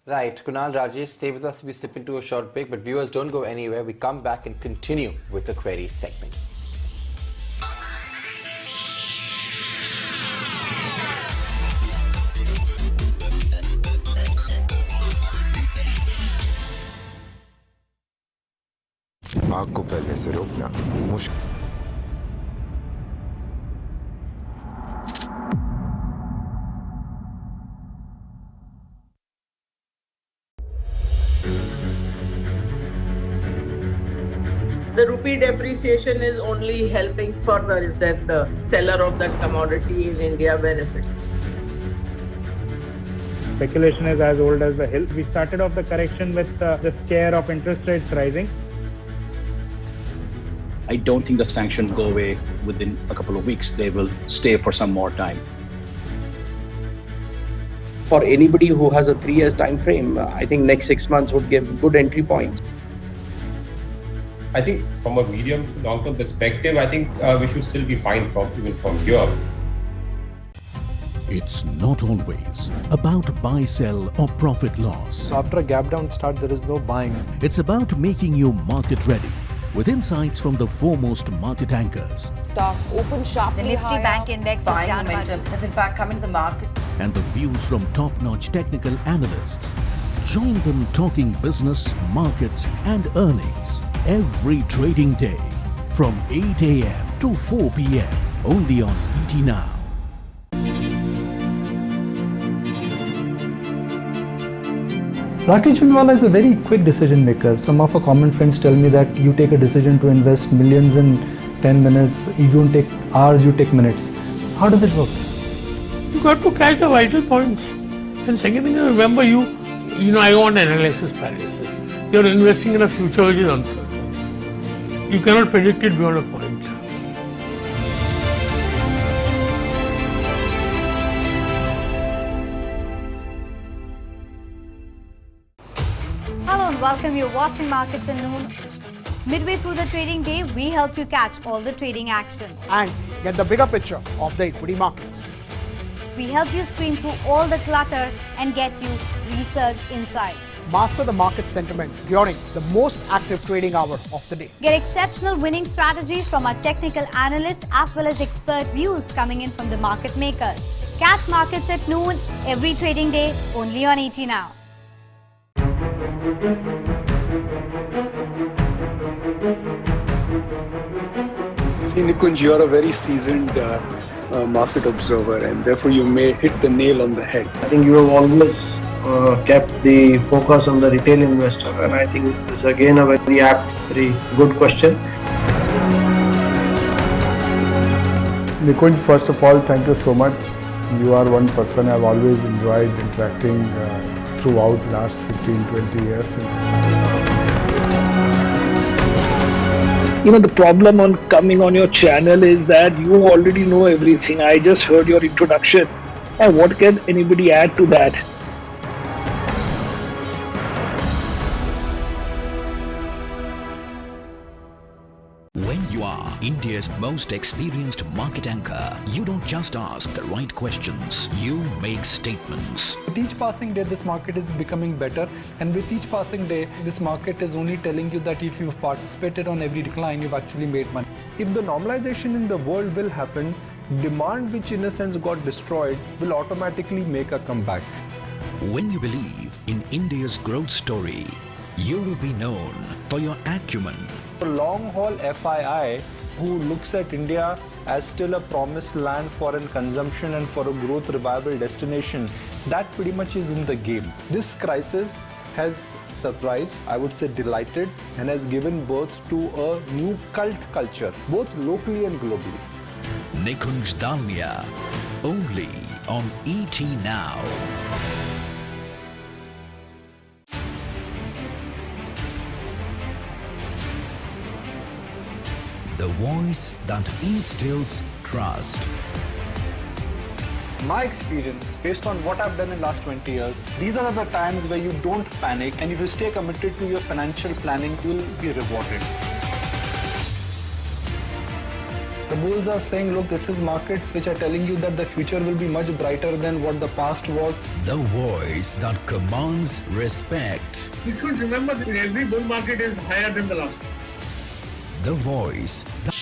Speaker 1: Right, Kunal, Rajesh, stay with us. We slip into a short break, but viewers, don't go anywhere. We come back and continue with the queries segment.
Speaker 11: आग को फैलने से रोकना मुश्किल।
Speaker 12: The rupee depreciation is only helping further than the seller of that commodity in India benefits.
Speaker 13: Speculation is as old as the hill. We started off the correction with the scare of interest rates rising.
Speaker 14: I don't think the sanctions go away within a couple of weeks. They will stay for some more time.
Speaker 15: For anybody who has a 3 years time frame, I think next 6 months would give good entry points.
Speaker 26: I think from a medium to long-term perspective, I think we should still be fine even from here.
Speaker 16: It's not always about buy, sell or profit loss.
Speaker 24: After a gap down start, there is no buying.
Speaker 16: It's about making you market ready with insights from the foremost market anchors
Speaker 9: Stocks open sharply. The Nifty Bank Index is down. Momentum has in fact come into the market.
Speaker 16: and the views from top-notch technical analysts. Join them talking business, markets and earnings every trading day from 8 a.m. to 4 p.m. only on ET Now.
Speaker 24: Rakesh Jhunwala is a very quick decision maker. Some of our common friends tell me that you take a decision to invest millions in 10 minutes, you don't take hours, you take minutes. How does it work?
Speaker 8: You got to catch the vital points. And second thing, remember I want analysis paralysis. You're investing in a future which is uncertain. You cannot predict it beyond a point.
Speaker 7: Hello and welcome. You're watching Markets at Noon. Midway through the trading day, we help you catch all the trading action
Speaker 18: and get the bigger picture of the equity markets.
Speaker 7: We help you screen through all the clutter and get you research insights.
Speaker 18: Master the market sentiment during the most active trading hour of the day.
Speaker 7: Get exceptional winning strategies from our technical analysts as well as expert views coming in from the market makers. Catch Markets at Noon every trading day only on ET Now.
Speaker 17: See, Nikunj, you're a very seasoned market observer, and therefore you may hit the nail on the head.
Speaker 19: I think you have always kept the focus on the retail investor, and I think it's again a very apt, very good question.
Speaker 20: Nikunj, first of all, thank you so much. You are one person I've always enjoyed interacting throughout last 15-20 years.
Speaker 21: The problem on coming on your channel is that you already know everything. I just heard your introduction. And what can anybody add to that?
Speaker 23: When you are India's most experienced market anchor, you don't just ask the right questions, you make statements.
Speaker 24: With each passing day, this market is becoming better, and with each passing day, this market is only telling you that if you've participated on every decline, you've actually made money.
Speaker 22: If the normalization in the world will happen, demand which in a sense got destroyed will automatically make a comeback.
Speaker 23: When you believe in India's growth story, you will be known for your acumen.
Speaker 22: For long-haul FII who looks at India as still a promised land for consumption and for a growth revival destination, that pretty much is in the game. This crisis has surprised, I would say delighted, and has given birth to a new cult culture, both locally and globally.
Speaker 23: Nikunj Dalmia, only on ET Now. The voice that instills trust.
Speaker 5: My experience, based on what I've done in the last 20 years, these are the times where you don't panic, and if you stay committed to your financial planning, you will be rewarded. The bulls are saying, look, this is markets which are telling you that the future will be much brighter than what the past was.
Speaker 23: The voice that commands respect.
Speaker 8: You should remember that every bull market is higher than the last one.
Speaker 23: The voice that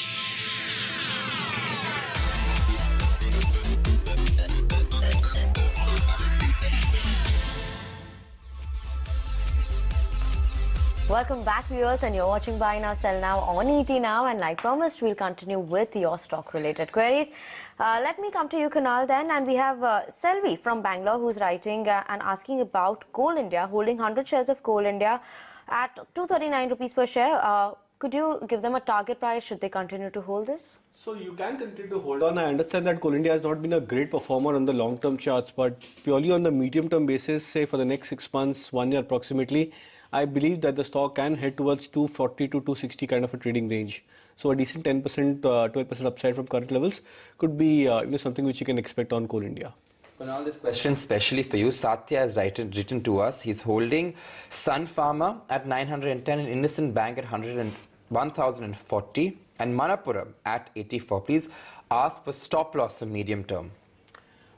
Speaker 2: Welcome back, viewers, and you're watching Buy Now, Sell Now on ET Now, and like promised, we'll continue with your stock-related queries. Let me come to you, Kunal, then, and we have Selvi from Bangalore who's writing and asking about Coal India, holding 100 shares of Coal India at 239 rupees per share. Could you give them a target price? Should they continue to hold this?
Speaker 3: So you can continue to hold on. I understand that Coal India has not been a great performer on the long-term charts, but purely on the medium-term basis, say for the next 6 months, 1 year approximately, I believe that the stock can head towards 240 to 260 kind of a trading range. So a decent 10%, 12% upside from current levels could be something which you can expect on Coal India.
Speaker 1: Kunal, this question specially for you. Satya has written to us. He's holding Sun Pharma at 910 and Innocent Bank at 1,040 and Manappuram at 84. Please ask for stop loss for medium term.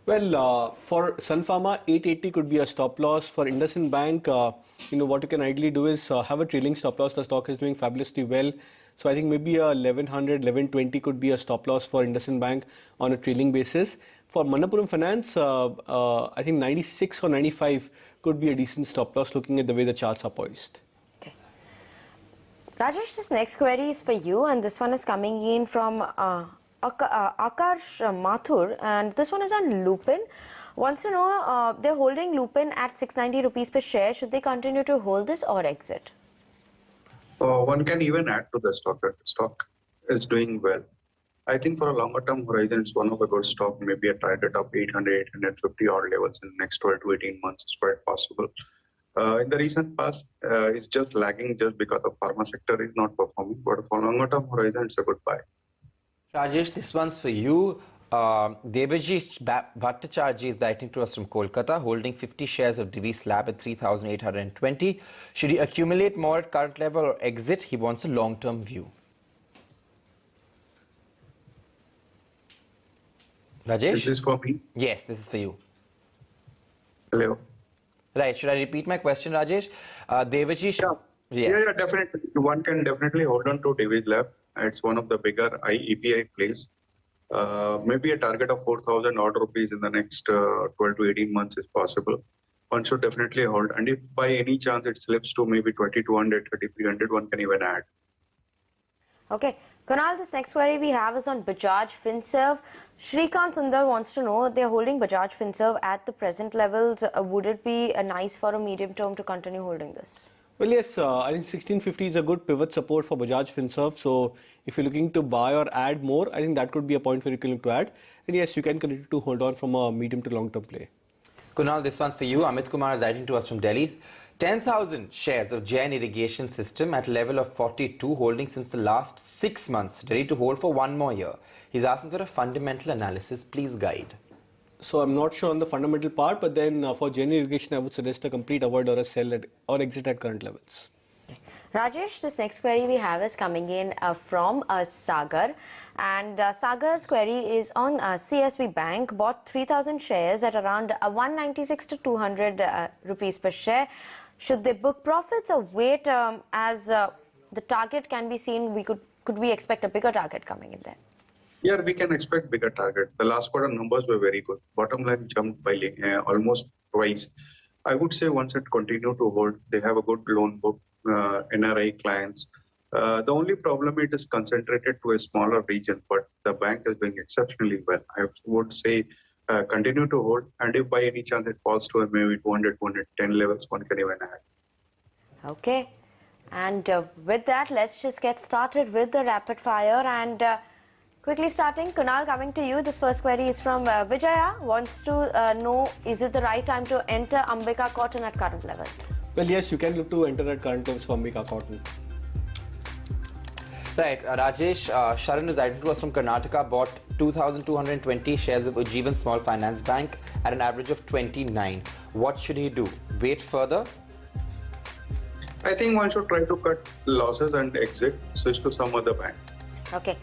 Speaker 3: Well, for Sun Pharma, 880 could be a stop loss. For IndusInd Bank, what you can ideally do is have a trailing stop loss. The stock is doing fabulously well. So I think maybe a 1100, 1120 could be a stop loss for IndusInd Bank on a trailing basis. For Manappuram Finance, I think 96 or 95 could be a decent stop loss looking at the way the charts are poised.
Speaker 2: Okay. Rajesh, this next query is for you, and this one is coming in from Akarsh Mathur, and this one is on Lupin. Wants to know, they're holding Lupin at 690 rupees per share. Should they continue to hold this or exit?
Speaker 4: One can even add to the stock that the stock is doing well. I think for a longer term horizon, it's one of a good stock, maybe a target of 800, 850 odd levels in the next 12 to 18 months is quite possible. In the recent past, it's just lagging just because the pharma sector is not performing, but for longer term horizon, it's a good buy.
Speaker 1: Rajesh, this one's for you. Debaji Bhattacharjee is writing to us from Kolkata, holding 50 shares of Divi's Lab at 3,820. Should he accumulate more at current level or exit? He wants a long-term view. Rajesh?
Speaker 4: Is this for me?
Speaker 1: Yes, this is for you.
Speaker 4: Hello.
Speaker 1: Right, should I repeat my question, Rajesh? Debaji...
Speaker 4: Yes. Yeah, definitely. One can definitely hold on to Divi's Lab. It's one of the bigger API plays. Maybe a target of 4,000 odd rupees in the next 12 to 18 months is possible. One should definitely hold. And if by any chance it slips to maybe 2,200, 3,300, one can even add.
Speaker 2: Okay. Kunal, this next query we have is on Bajaj Finserv. Shrikant Sundar wants to know, they're holding Bajaj Finserv at the present levels. Would it be nice for a medium term to continue holding this?
Speaker 3: Well, yes, I think 1650 is a good pivot support for Bajaj Finserv. So if you're looking to buy or add more, I think that could be a point where you can look to add. And yes, you can continue to hold on from a medium to long-term play.
Speaker 1: Kunal, this one's for you. Amit Kumar is writing to us from Delhi. 10,000 shares of Jain Irrigation System at level of 42, holding since the last 6 months, ready to hold for 1 more year. He's asking for a fundamental analysis. Please guide.
Speaker 3: So I'm not sure on the fundamental part, but then for Jain Irrigation, I would suggest a complete avoid or a sell or exit at current levels.
Speaker 2: Okay. Rajesh, this next query we have is coming in from Sagar, and Sagar's query is on CSB Bank. Bought 3,000 shares at around 196 to 200 rupees per share. Should they book profits or wait as the target can be seen? Could we expect a bigger target coming in there?
Speaker 4: Yeah, we can expect bigger target. The last quarter numbers were very good. Bottom line jumped by almost twice. I would say once it continue to hold, they have a good loan book, NRI clients. The only problem it is concentrated to a smaller region, but the bank is doing exceptionally well. I would say continue to hold, and if by any chance it falls to maybe 200, 210 levels, one can even add.
Speaker 2: Okay, and with that, let's just get started with the rapid fire and quickly starting. Kunal, coming to you. This first query is from Vijaya. Wants to know, is it the right time to enter Ambika Cotton at current levels?
Speaker 3: Well, yes, you can look to enter at current levels for Ambika Cotton.
Speaker 1: Right, Rajesh, Sharan is writing to us from Karnataka, bought 2,220 shares of Ujjivan Small Finance Bank at an average of 29. What should he do? Wait further?
Speaker 4: I think one should try to cut losses and exit, switch to some other bank.
Speaker 2: Okay.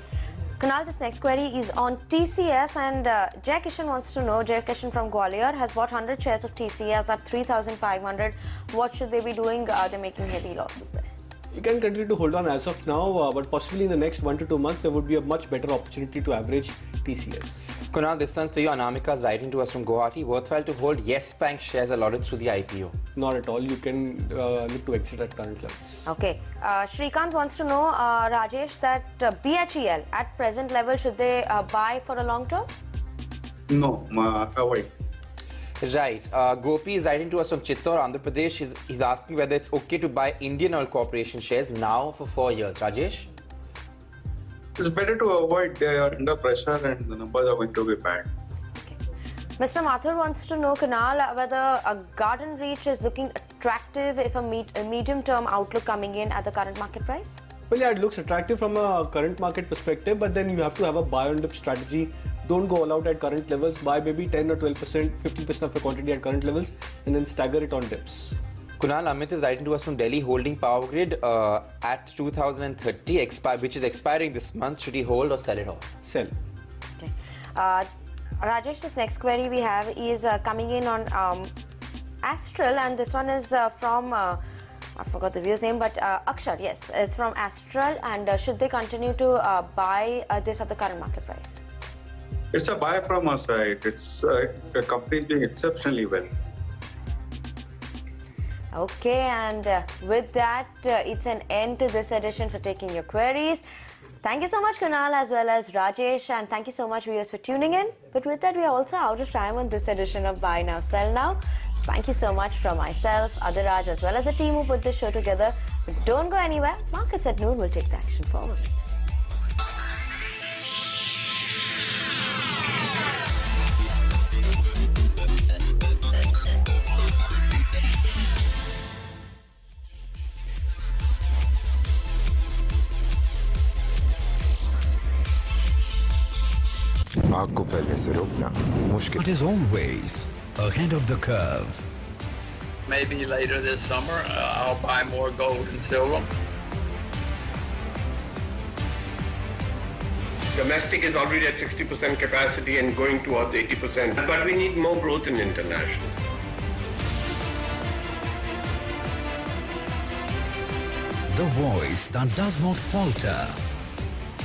Speaker 2: Kunal, this next query is on TCS, and Jay Kishan wants to know, Jay Kishan from Gwalior has bought 100 shares of TCS at 3,500. What should they be doing? Are they making heavy losses there?
Speaker 3: You can continue to hold on as of now, but possibly in the next 1 to 2 months, there would be a much better opportunity to average TCS.
Speaker 1: Kunal, this one's for you. Anamika is writing to us from Guwahati. Worthwhile to hold Yes Bank shares allotted through the IPO?
Speaker 3: Not at all. You can look to exit at current levels.
Speaker 2: Okay. Shrikant wants to know, Rajesh, that BHEL at present level, should they buy for a long term?
Speaker 4: No, avoid.
Speaker 1: Right. Gopi is writing to us from Chittor, Andhra Pradesh. He's asking whether it's okay to buy Indian Oil Corporation shares now for 4 years. Rajesh?
Speaker 4: It's better to avoid. They are under pressure and the numbers are going to be bad.
Speaker 2: Okay. Mr. Mathur wants to know, Kunal, whether a Garden Reach is looking attractive if a medium-term outlook coming in at the current market price?
Speaker 3: Well, yeah, it looks attractive from a current market perspective, but then you have to have a buy on dip strategy. Don't go all out at current levels. Buy maybe 10 or 12%, 15% of the quantity at current levels, and then stagger it on dips.
Speaker 1: Kunal, Amit is writing to us from Delhi, holding Power Grid at 2030, which is expiring this month. Should he hold or sell it off?
Speaker 3: Sell.
Speaker 2: Okay. Rajesh, this next query we have is coming in on Astral, and this one is from I forgot the viewer's name, but Akshar, yes, it's from Astral. And should they continue to buy this at the current market price?
Speaker 4: It's a buy from our side. It's the company is doing exceptionally well.
Speaker 2: Okay, and with that, it's an end to this edition for taking your queries. Thank you so much, Kunal, as well as Rajesh, and thank you so much, viewers, for tuning in. But with that, we are also out of time on this edition of Buy Now, Sell Now. So thank you so much from myself, Adiraj, as well as the team who put this show together. But don't go anywhere. Markets at noon will take the action forward.
Speaker 23: It is always ahead of the curve.
Speaker 6: Maybe later this summer, I'll buy more gold and silver.
Speaker 10: Domestic is already at 60% capacity and going towards 80%, but we need more growth in international.
Speaker 23: The voice that does not falter.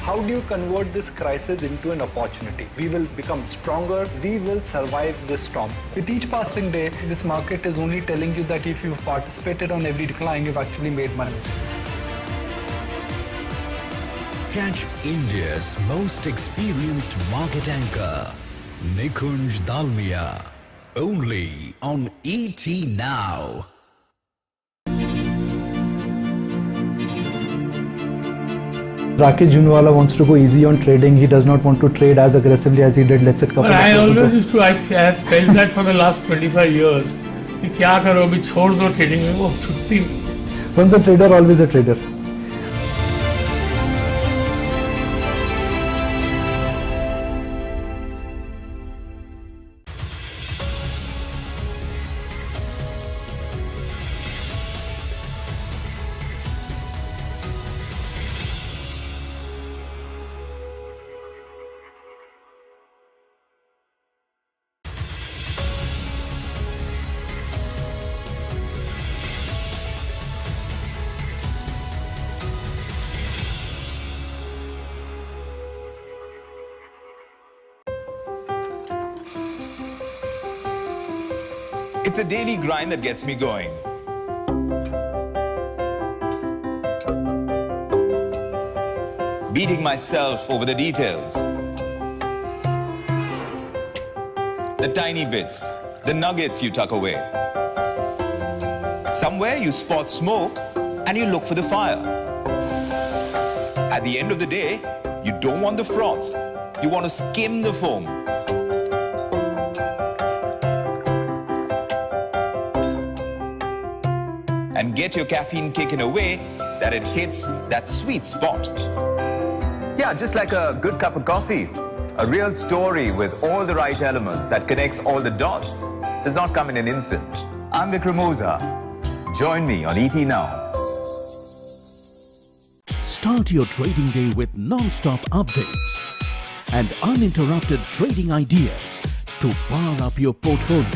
Speaker 5: How do you convert this crisis into an opportunity? We will become stronger. We will survive this storm. With each passing day, this market is only telling you that if you've participated on every decline, you've actually made money.
Speaker 23: Catch India's most experienced market anchor, Nikunj Dalmia, only on ET Now.
Speaker 24: Rakesh Junwala wants to go easy on trading. He does not want to trade as aggressively as he did, let's say, couple of years ago.
Speaker 8: I always used to, I have felt that for the last 25 years. कि क्या करो अभी छोड़ दो trading में, वो छुट्टी नहीं.
Speaker 24: Once a trader, always a trader.
Speaker 11: It's a daily grind that gets me going. Beating myself over the details. The tiny bits, the nuggets you tuck away. Somewhere you spot smoke and you look for the fire. At the end of the day, you don't want the froth. You want to skim the foam. And get your caffeine kick in a way that it hits that sweet spot. Yeah, just like a good cup of coffee. A real story with all the right elements that connects all the dots does not come in an instant. I'm Vikram Oza. Join me on ET Now.
Speaker 16: Start your trading day with non-stop updates and uninterrupted trading ideas to power up your portfolio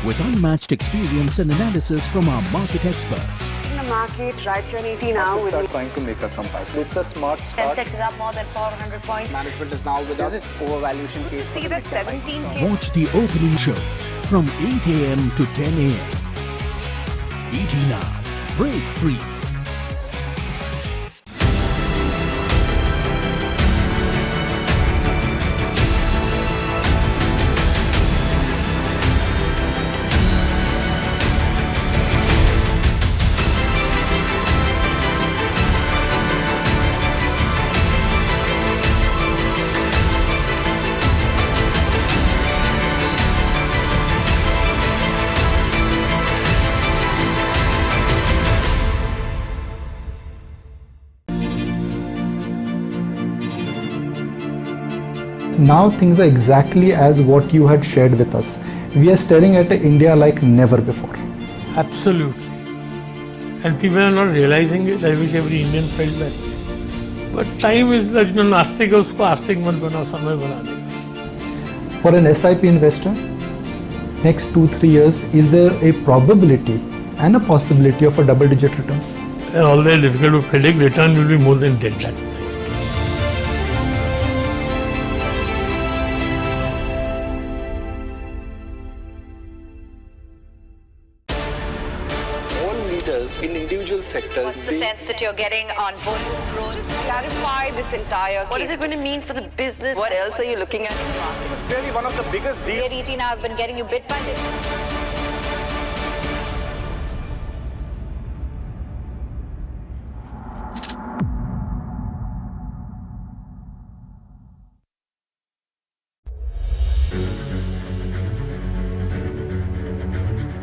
Speaker 16: with unmatched experience and analysis from our market experts.
Speaker 9: In the market, right here in ET Now with
Speaker 5: trying to make a comeback. It's a smart start.
Speaker 9: Sensex is up more than 400 points.
Speaker 18: Management is now with us. Is it overvaluation case?
Speaker 9: See that 17K.
Speaker 16: Watch the opening show from 8 a.m. to 10 a.m. ET Now. Break free.
Speaker 24: Now things are exactly as what you had shared with us. We are staring at India like never before.
Speaker 8: Absolutely. And people are not realizing it. I wish every Indian felt that way. But time is that, नास्तिक है उसको आस्तिक मत बनाओ, समय बना देगा.
Speaker 24: For an SIP investor, next 2-3 years, is there a probability and a possibility of a double-digit return.
Speaker 8: Although it's difficult to predict, return will be more than 10 lakh.
Speaker 5: In individual sectors.
Speaker 9: What's the sense that you're getting on volume growth? Just clarify this entire case. What is it going to mean for the business? What else are you looking at?
Speaker 18: It's clearly one of the biggest deals.
Speaker 9: ET now have been getting you bit by bit.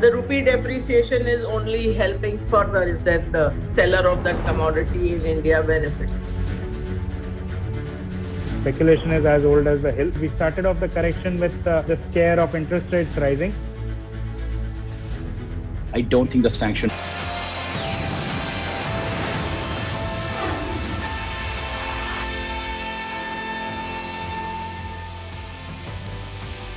Speaker 12: The rupee depreciation is only helping further than the seller of that commodity in India benefits.
Speaker 13: Speculation is as old as the hill. We started off the correction with the scare of interest rates rising.
Speaker 14: I don't think the sanction.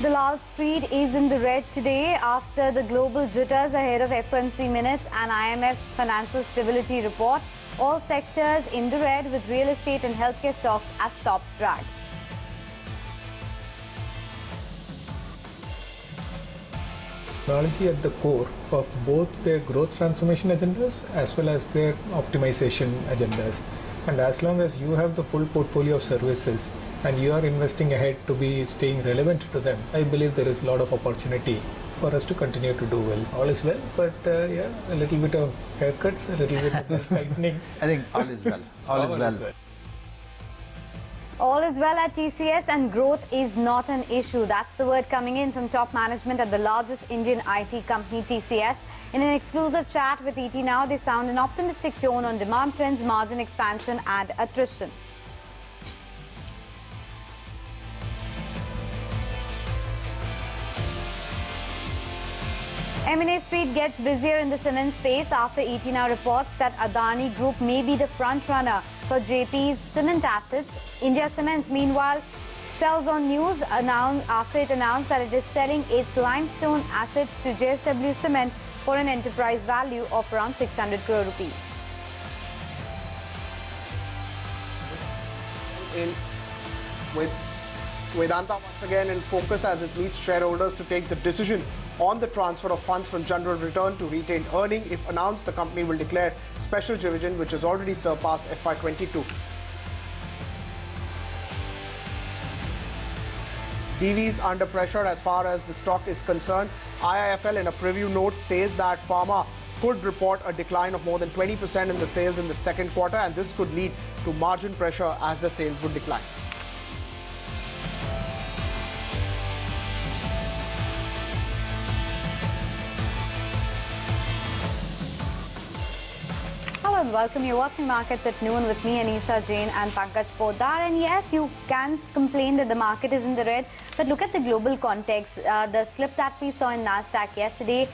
Speaker 7: The Lal Street is in the red today after the global jitters ahead of FOMC minutes and IMF's financial stability report. All sectors in the red with real estate and healthcare stocks as top drags.
Speaker 24: Technology at the core of both their growth transformation agendas as well as their optimization agendas. And as long as you have the full portfolio of services and you are investing ahead to be staying relevant to them, I believe there is a lot of opportunity for us to continue to do well. All is well, but yeah, a little bit of haircuts, a little bit of tightening.
Speaker 15: I think all is well. All is well.
Speaker 7: All is well at TCS and growth is not an issue. That's the word coming in from top management at the largest Indian IT company TCS. In an exclusive chat with ET Now, they sound an optimistic tone on demand trends, margin expansion and attrition. M&A Street gets busier in the cement space after ET Now reports that Adani Group may be the front runner for JP's cement assets. India Cements, meanwhile, sells on news after it announced that it is selling its limestone assets to JSW Cement for an enterprise value of around 600 crore rupees.
Speaker 18: With Vedanta once again in focus as it meets shareholders to take the decision on the transfer of funds from general return to retained earning. If announced, the company will declare special dividend, which has already surpassed FY22. DV's under pressure as far as the stock is concerned. IIFL in a preview note says that pharma could report a decline of more than 20% in the sales in the second quarter, and this could lead to margin pressure as the sales would decline.
Speaker 7: Hello and welcome. You're watching Markets at Noon with me, Anisha Jain and Pankaj Poddar. And yes, you can complain that the market is in the red, but look at the global context. The slip that we saw in Nasdaq yesterday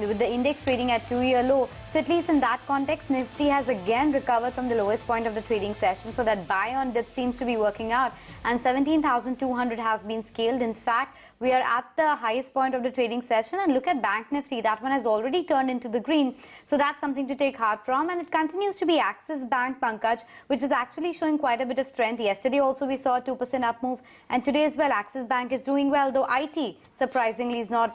Speaker 7: with the index trading at 2-year low. So at least in that context, Nifty has again recovered from the lowest point of the trading session. So that buy on dip seems to be working out. And 17,200 has been scaled. In fact, we are at the highest point of the trading session. And look at Bank Nifty. That one has already turned into the green. So that's something to take heart from. And it continues to be Axis Bank, Pankaj, which is actually showing quite a bit of strength. Yesterday also we saw a 2% up move. And today as well, Axis Bank is doing well, though IT surprisingly is not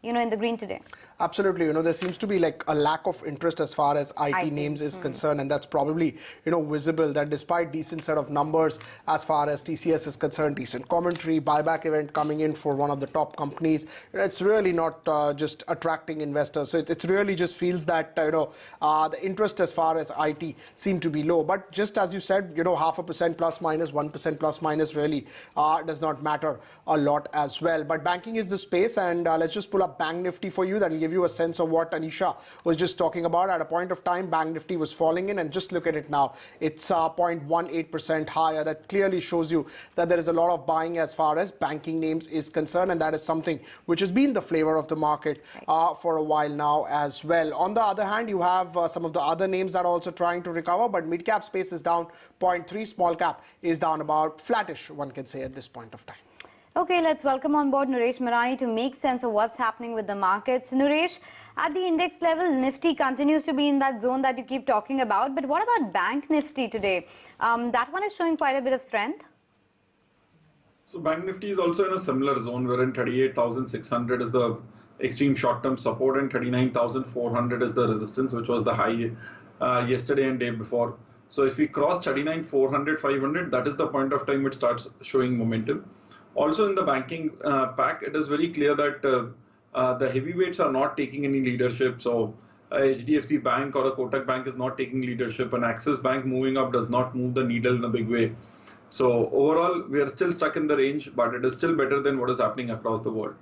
Speaker 7: in the green today.
Speaker 18: Absolutely. There seems to be like a lack of interest as far as IT names is concerned, and that's probably, visible that despite decent set of numbers as far as TCS is concerned, decent commentary, buyback event coming in for one of the top companies, it's really not just attracting investors. So it really just feels that, the interest as far as IT seem to be low. But just as you said, 0.5% plus minus, 1% plus minus really does not matter a lot as well. But banking is the space, and let's just pull up Bank Nifty for you. That will give you a sense of what Anisha was just talking about. At a point of time, Bank Nifty was falling in, and just look at it now. It's 0.18% higher. That clearly shows you that there is a lot of buying as far as banking names is concerned, and that is something which has been the flavor of the market for a while now as well. On the other hand, you have some of the other names that are also trying to recover, but mid-cap space is down 0.3, small cap is down about flattish, one can say, at this point of time.
Speaker 7: Okay, let's welcome on board Naresh Marani to make sense of what's happening with the markets. Naresh, at the index level, Nifty continues to be in that zone that you keep talking about. But what about Bank Nifty today? That one is showing quite a bit of strength.
Speaker 14: So Bank Nifty is also in a similar zone wherein 38,600 is the extreme short-term support and 39,400 is the resistance, which was the high yesterday and day before. So if we cross 39,400, 500, that is the point of time it starts showing momentum. Also in the banking pack, it is very clear that the heavyweights are not taking any leadership. So HDFC Bank or a Kotak Bank is not taking leadership, and Axis Bank moving up does not move the needle in a big way. So overall, we are still stuck in the range, but it is still better than what is happening across the world.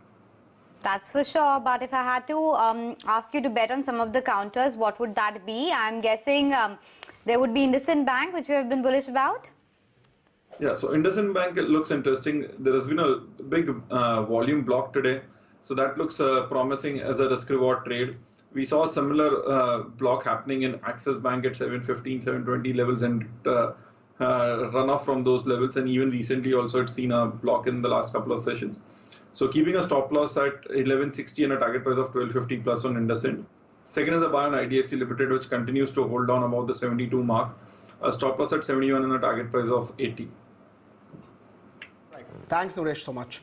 Speaker 7: That's for sure. But if I had to ask you to bet on some of the counters, what would that be? I'm guessing there would be IndusInd Bank, which you have been bullish about.
Speaker 14: Yeah, so IndusInd Bank looks interesting. There has been a big volume block today. So that looks promising as a risk-reward trade. We saw a similar block happening in Axis Bank at 715, 720 levels and run off from those levels. And even recently also it's seen a block in the last couple of sessions. So keeping a stop loss at 1160 and a target price of 1250 plus on IndusInd. Second is a buy on IDFC Limited, which continues to hold on about the 72 mark. A stop loss at 71 and a target price of 80.
Speaker 18: Thanks, Naresh, so much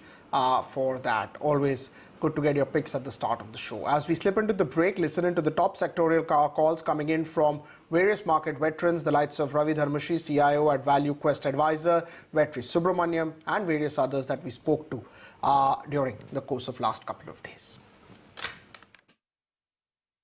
Speaker 18: for that. Always good to get your picks at the start of the show. As we slip into the break, listen into the top sectorial calls coming in from various market veterans, the likes of Ravi Dharmashi, CIO at Value Quest Advisor, Vetri Subramaniam, and various others that we spoke to during the course of last couple of days.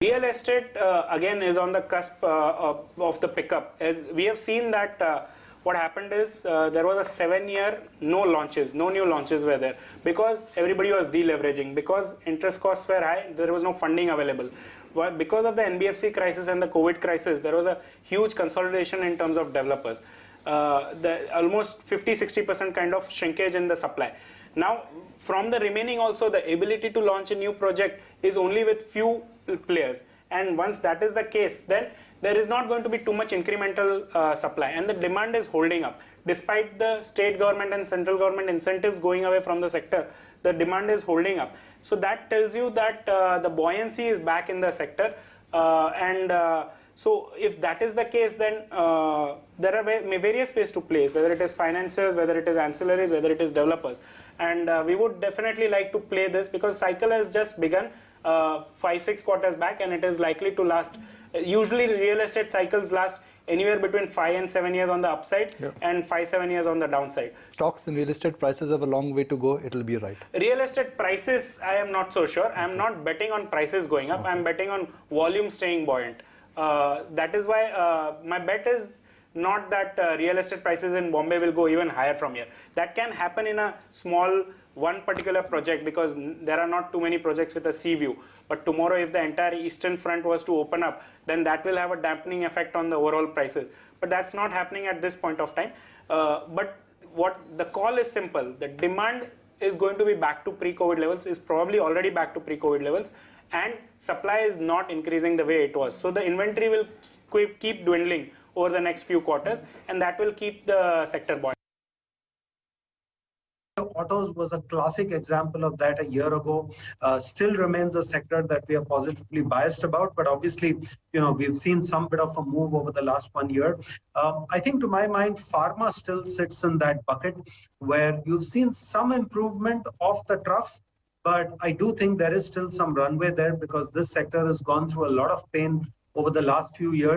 Speaker 17: Real estate, again, is on the cusp of the pickup. We have seen that what happened is there was a 7-year no new launches were there because everybody was deleveraging, because interest costs were high, there was no funding available. But because of the NBFC crisis and the COVID crisis, there was a huge consolidation in terms of developers. Almost 50-60% kind of shrinkage in the supply. Now, from the remaining also, the ability to launch a new project is only with few players. And once that is the case, then there is not going to be too much incremental supply, and the demand is holding up. Despite the state government and central government incentives going away from the sector, the demand is holding up. So that tells you that the buoyancy is back in the sector. So if that is the case, then there are various ways to place, whether it is financiers, whether it is ancillaries, whether it is developers. And we would definitely like to play this because cycle has just begun 5-6 quarters back, and it is likely to last. Usually real estate cycles last anywhere between 5 and 7 years on the upside and 5-7 years on the downside.
Speaker 5: Stocks and real estate prices have a long way to go. It will be right.
Speaker 17: Real estate prices, I am not so sure. I am not betting on prices going up. I am betting on volume staying buoyant. That is why my bet is not that real estate prices in Bombay will go even higher from here. That can happen in a small one particular project because there are not too many projects with a sea view. But tomorrow, if the entire eastern front was to open up, then that will have a dampening effect on the overall prices. But that's not happening at this point of time. But what the call is simple. The demand is going to be back to pre-COVID levels, is probably already back to pre-COVID levels, and supply is not increasing the way it was. So the inventory will keep dwindling over the next few quarters, and that will keep the sector buoyant.
Speaker 19: Autos was a classic example of that a year ago. Still remains a sector that we are positively biased about, but obviously, we've seen some bit of a move over the last 1 year. I think to my mind, pharma still sits in that bucket where you've seen some improvement of the troughs, but I do think there is still some runway there because this sector has gone through a lot of pain over the last few years.